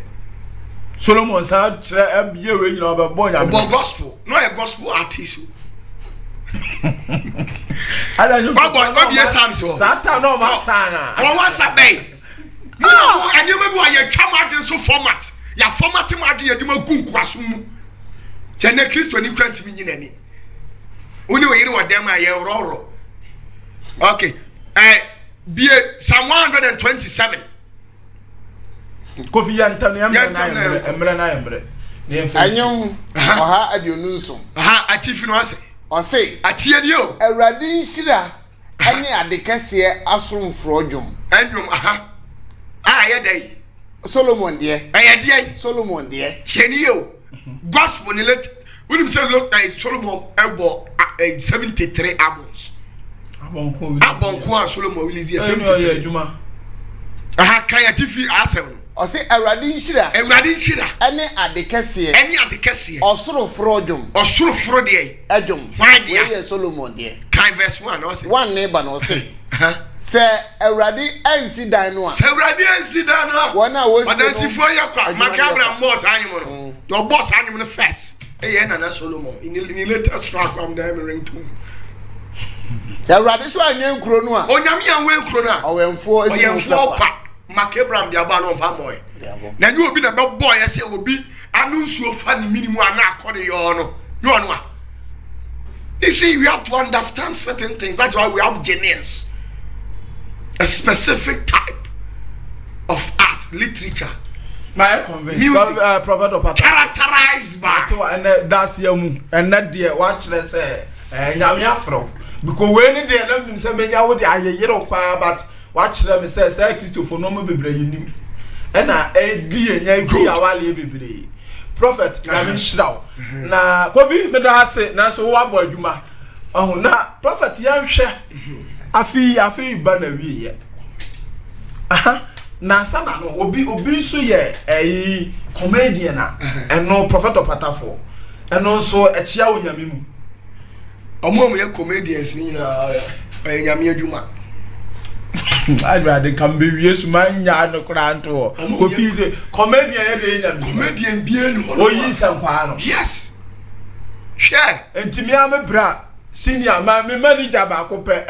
Solomon sa tre biye we nyina be bo nyame. Gospel. No a gospel artist. Ala nyu. Ba be Psalms o. Sa ta no ma sana. Won wa sa be. No, and you maybe why you come out in so format. Ya format ma de yedi magu kwaso mu. Je na Kristo ni kwant mi nyina ni. Oni we yire wodem a ye roro. Okay. Be Psalm 127. Kofi yantam na emre na emre. Anyom oha abionu nso. Aha achifi no ase. Ose atie ni o. Awurade nhira ane adekase asomfro dwom. Anyom aha. Yedai Solomon dear. Ayedai Solomon dear. Tieni yo. Gospel ni let. When say look like Solomon elbow 73 albums. Abonko Solomon release 73. Aha kaya tifi asem. Ose Awurade nhira. Awurade nhira. Ane adekase. Ane adekase. Osorofro dwom. Osorofro de. Adwom. Why dear? We Solomon dear. Kai verse 1 no say. One neighbor no say. Se Awurade ansi dan no a. Se Awurade ansi dan no a. Wona wo si. Odansi fo yakwa. Makabra boss anyim no. Your boss anyim no first. Eye na Solomon. In the latest track am there ring too. Se Awurade so anyen nkuro no a. Onyame anwen nkuro no a. Owemfo esi owemfo kwa. Makabra dia ba no fa moy. Na nyu obi na be boy say obi anu nsuo fa ni minimum ana akode yo no. Yo no a. You see, we have to understand certain things. That's why we have genius. A specific type of art, literature. My convinced. Music. Prophet of Ata. Characterized by. And that's yamu. And that dear watch let's say. Nyame afro. Because when they them say menya wo de ayeyero pa but watch them say Christopher no mo bebre yinim. And na di enya iku ya wale bebre. Prophet nyame shiraw. Na kofi me da ase na so wo abo adwuma. Na prophet yan hwe. Afi ba na wiye. Aha na sana no obi so ye comedian na eno prophet of Patafo eno so echia onyame mu omo ye comedians ni na nyame adwuma I'd come be yesu manya no kranto kofi de comedian ye de nyame comedian bie no oyi sankwa no yes share entimi ame bra senior me manager ba ko pe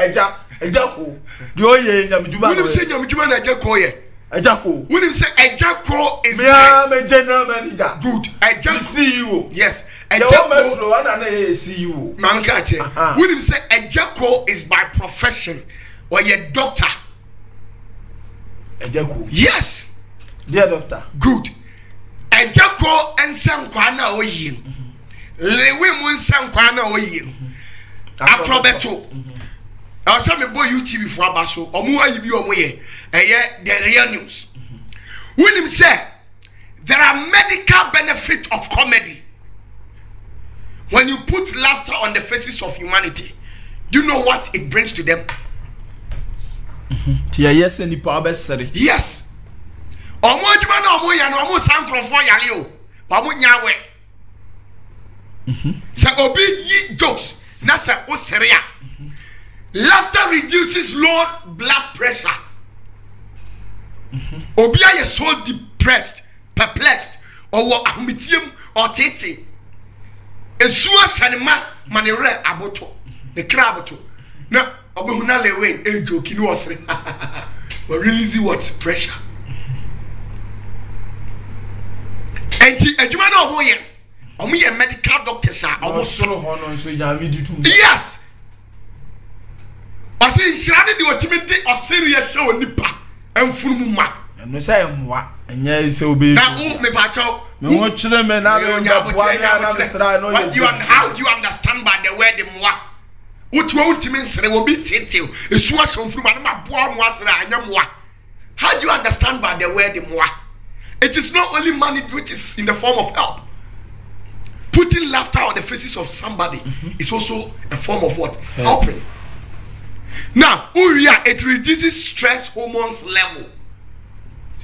Ejako the oye nyamjuma no. When you say nyamjuma na Ejako ye. Ejako. When you say Ejako is me general manager. Good. Ejako CEO. Yes. Ejako one and CEO. Man catch. When you say Ejako is by profession or ye doctor. Ejako. Yes. Dear doctor. Good. Ejako ensankwa na oyin. Lewe mu ensankwa na oyin. Aprobeto. I was saying, boy, YouTube for Abaso, or more you be on way, the real news. When him say there are medical benefits of comedy. When you put laughter on the faces of humanity, do you know what it brings to them? Yes, and the power sorry. Yes. Omo juma na omo ya no omo sankrofo yale o. Omo nyawe. So obi yi jokes na say o seria. Laughter reduces low blood pressure. Obi are so depressed, perplexed, or ahmitium or tete. Esua sanima manere aboto. The craboto. Now obehuna lewe e joke no osre. But release what pressure. Enti adwuma na omoye. Omoye medical doctors are almost solo hono so ya mi ditu. Yes. Ase nshirade de otimete oserious show nipa emfunumu ma. No say mwa enye se obe. Na o me pa chaw. Me wo kire me na be boa me na be sra no. What do you and how do you understand by the word mwa? Utu untimi nsere wo bi tetew. Esu aso mfuruma na ma boa mo asra anya mwa. How do you understand by the word mwa? It is not only money which is in the form of help. Putting laughter on the faces of somebody is also a form of what? Helping. Now, Uriah, it reduces stress hormones level.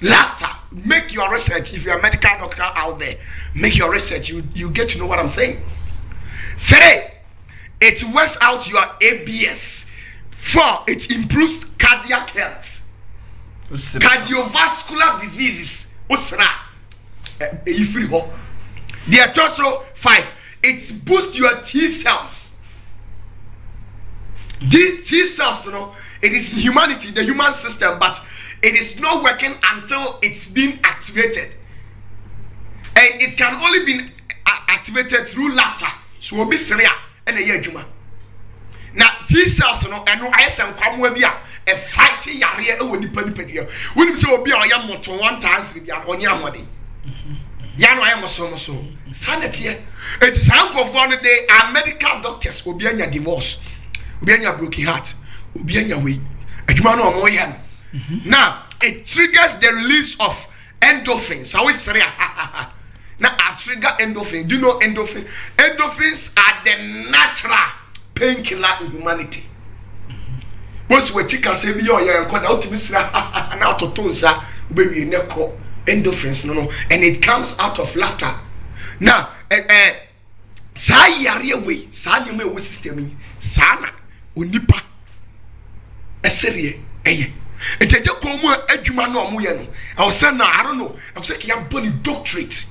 Laughter. Make your research. If you're a medical doctor out there, make your research. You get to know what I'm saying. 3, it works out your ABS. 4, it improves cardiac health. Cardiovascular diseases. There are also 5. It boosts your T cells. These T cells, you know, it is humanity, the human system, but it is not working until it's been activated. And it can only be activated through laughter. So we'll be serious and a year juma. Now T cells, you know, and no ice and come with a fighting area when you penny pedia. When you say be a young motor 1 times with your on your money. Yano I am so sanity. It is uncle of one day our medical doctors will be in your divorce. Will be in your broken heart. Will be in your way. Now it triggers the release of endorphins. I always say now I trigger endorphin. Do you know endorphin? Endorphins are the natural painkiller in humanity. Most we take us every year and call out to Mr. Now to Tonsa, baby, neko endorphins, no, and it comes out of laughter. Now, say yare way, say you may system, sana, unipa, a serie, eh. It's a joke, Eduma no Muyano. I was saying, I don't know, I was saying, I'm bunny doctorate.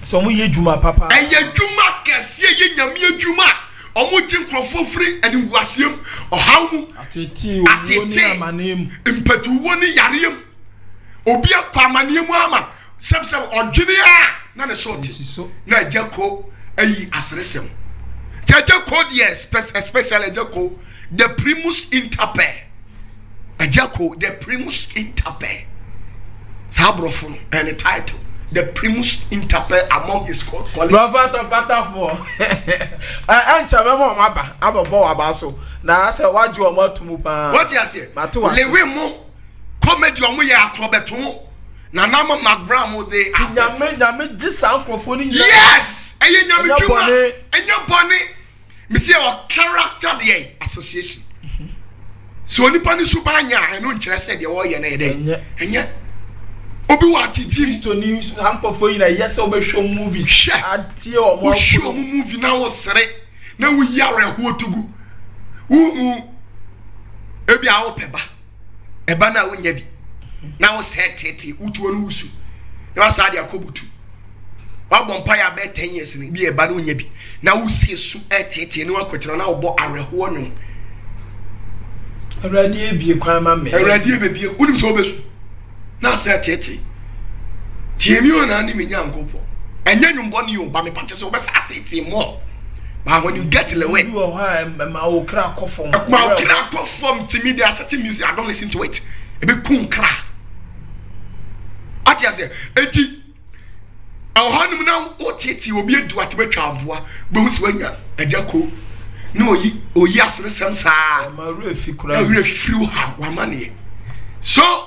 So, we Juma, Papa, and your Juma can see your Juma. Omutin crofo free and wasium or how ateti my name impetu woni yariem obia kwamaniemu ama sem or junior na ne sorti na jako ayi asresem jako yes especially jako the primus inter pares ajako the primus inter pares sabrofo and the title the primus inter pares among his colleagues. Brother to Batafo. Ancha memo maba abobo abaso. Na say waju omo tumu pa. What you say? Lewe mo comedy omo ye akrobeto. Na nama magram de nyame gisa microphone nya. Yes! Eye nyame tuma. Enyo bone. Me say o character dey association. So onipa ni suba nya eno nkire say de wo ye na ye dey. Enye Obi wa titi to news hampofo ina yes obehwo movies atie omo show movie na wo sere na wo yare ho otugu wo ebi a wo peba eba na wo nya bi na wo set tete utuo no usu na wa sa de akobutu wa bompa ya be 10 years ni bi eba na wo nya bi na wo sie su tete ni wa kwetira na wo bo areho no awradi ebie kwan ma me awradi ebie unim so obesu na say tete tiemi ona ni menya nkopo enya nwumbo ni yo ba me pache so be sa tete mo but when you get to the way you ma o kra kofom ma o kra kofom to me there certain music I don't listen to it e be kun kra atia say eti awhanum na o tete obi edu atebetwa aboa be hu so anya ajako na oyi asresem saa ma refi kra refi ha wa mane so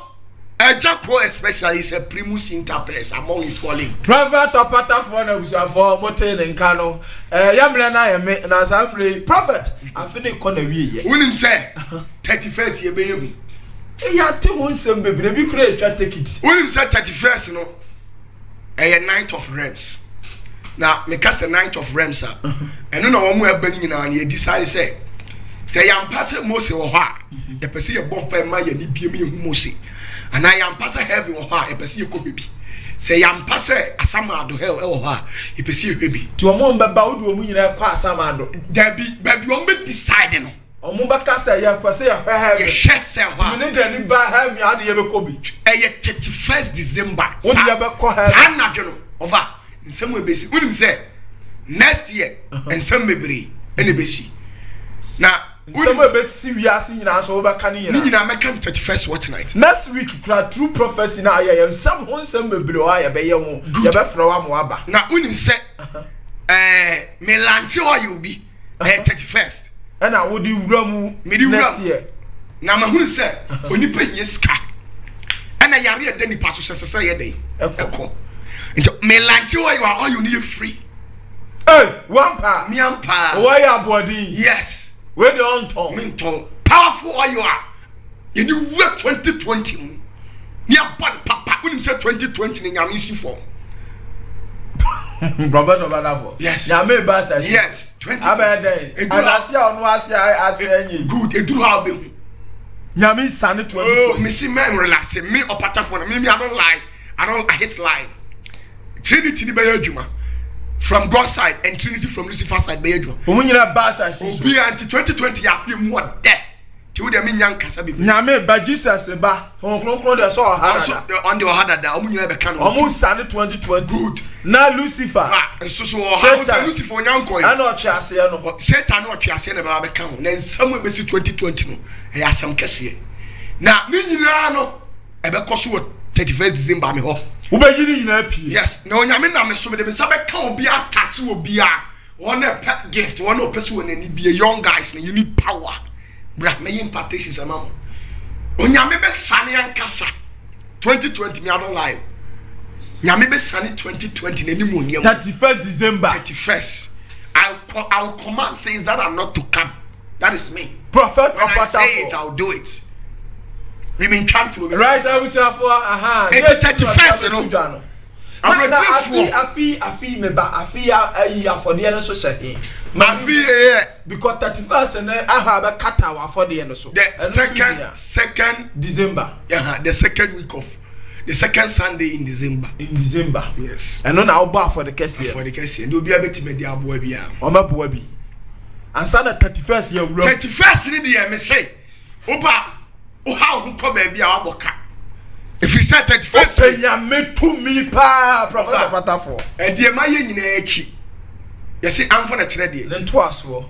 Ejako especially is a primus inter pares among his colleagues. Private opata for na busa for mote ne nka no yamre na yeme na samre prophet afini ko na wie ye wonim say 31st ye be yehu ya te won sem bebre bi kura etwa take it wonim say 31st no 9th of Rams na me kasa 9th of Ramsa eno na wo mo abani nyina na ye decide say te yampa se Mose wo ho a ye pese ye bompa ma ye ni biem ye hu Mose ana yampa se heaven wo ho a ye pese ye ko bebi se yampa se asamado hell e wo ho a ye pese ye bebi ti wo mo mbaba wo do mo nyina kwa asamado dabi baby wo be decide no omo baka say ye pese ye heaven ye share say ho ti me ne dani ba heaven ade ye be ko bi e ye 31st December wo ye be ko heaven anadwo no over nsem we besi unim say next year nsem mebre ene besi na nsem we besi wiase nyina so wo baka ne ni nyina meka 31st watch night next week kra true prophecy na aye nsem ho nsem mebre o aye be ye ho ye be fra wa mo aba na unim say me lanche o you be 31st na wo di wura mu next year na ma hunu say onipa nyeska ana yare ya dani paso sese ye dey eko me lanche o you are all you need free one pa me ampa why your body yes we dey on ton mental powerful all you are you need 2020 me abon papa unim say 2020 ni nyame si form brother no bala for yes nyame ba sa yes 20 abeden alasia onu asia enyi good eduru how be nyame sane 2020 oh me see me relax me opata for me I don't lie I hate lie Trinity ni be adwuma from God's side and Trinity from Lucifer's side be adwuma omunyira ba sa shi so be anti 2020 ya fi mu ode ti wo de me nyan kasa be nyame ba Jesus ba kronkron de so hada on the hada da omunyira be kan omu sane 2020 good na Lucifer so how Lucifer nyanko yi ana otwe ase no Satan no otwe ase na ba kan na nsam be si 2020 no e asam kase na me nyina no e be koso 31st December me ho wo be yiri nyina pie yes na onyame na me so me de be sabe kan obi attach obi a one pet gift one person when any be young guys you need power bra me impartations amam onyame be sane ankasa 2020 me I don't lie nyame be sane 2020 na ni mo nyam 31st December 31st I'll command things that are not to come. That is me. Prophet when I say it I'll do it. We mean come to me. Right I wish for it's 31st no afi me ba afi ya for the so shehe afi because 31st na aha be kata wa for the so the second December the second week of the second Sunday in December yes and na oba for the case and obi abeti me dia boa bia o ma boa bi ansa na 31st ya wura 31st ni dia me say oba o ha ho ko ba bia waboka if you said 31st nyame to me pa prophet patafo e die ma ye nyina echi yes amfo na kire die nto aso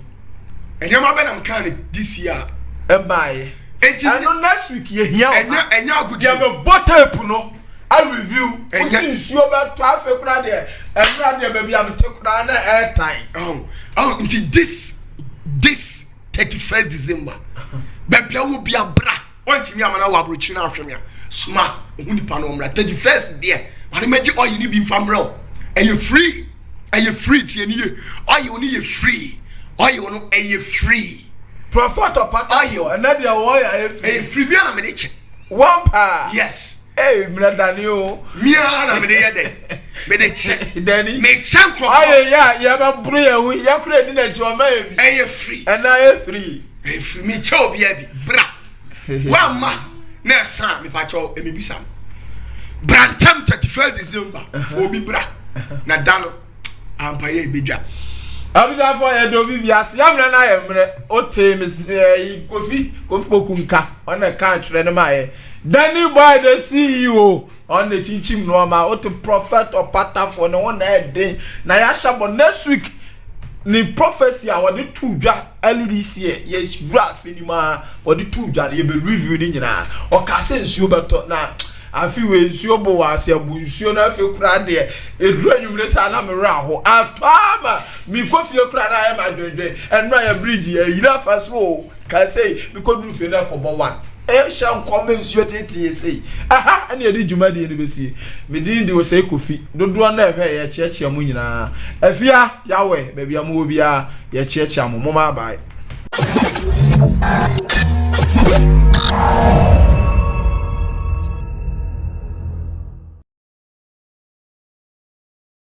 e die ma be na mkan this year e baaye and next week ye hia enya agudi ya be botape no I review usinsuo be to afa kura de enra de ba bia mte kura na airtime oh until this 31st December ba bia wo bia bra want me amana wa abrochi na ahwemia suma ohuni pa no mra 31st there but imagine all you need be famro and you free tie ni all you need free all you know free prophet opatayo and that your warrior free bia na me dey check one pa yes mra Daniel me na me dey there me dey check Danny me check crop ya ba bru ya hu ya kura di na chi o ma e free and I free me cho bia bi bra wa ma na sa me pa cho e me bisa brantam 31st December for bi bra na dano ampaye bedwa abisa for ye do bi ase amre na ye mre o te me kofi pokunka on the country na ma ye Danny boy the CEO on the chinchim no ma o te prophet or pattern for no one day na ya shabo next week ni prophecy a wodi tu dwa early this year yes graph ni ma wodi tu dwa ye be review ni nyina o ka se nsuo beto na afi we nsuo bo wa se abu nsuo na afi kura de edru anwumre sa na me ra ho atama mi ko fie kura na ya ma dwedwe enra ya bridge ya yira faso ka say mi ko dru fie na ko bo one shan come nsuo tete say aha ene edi djuma de ne besie me din de wo say kofi dodo na ehwe ya chiachia mu nyina afia yawe bebia mu obia ya chiachia mu ma bye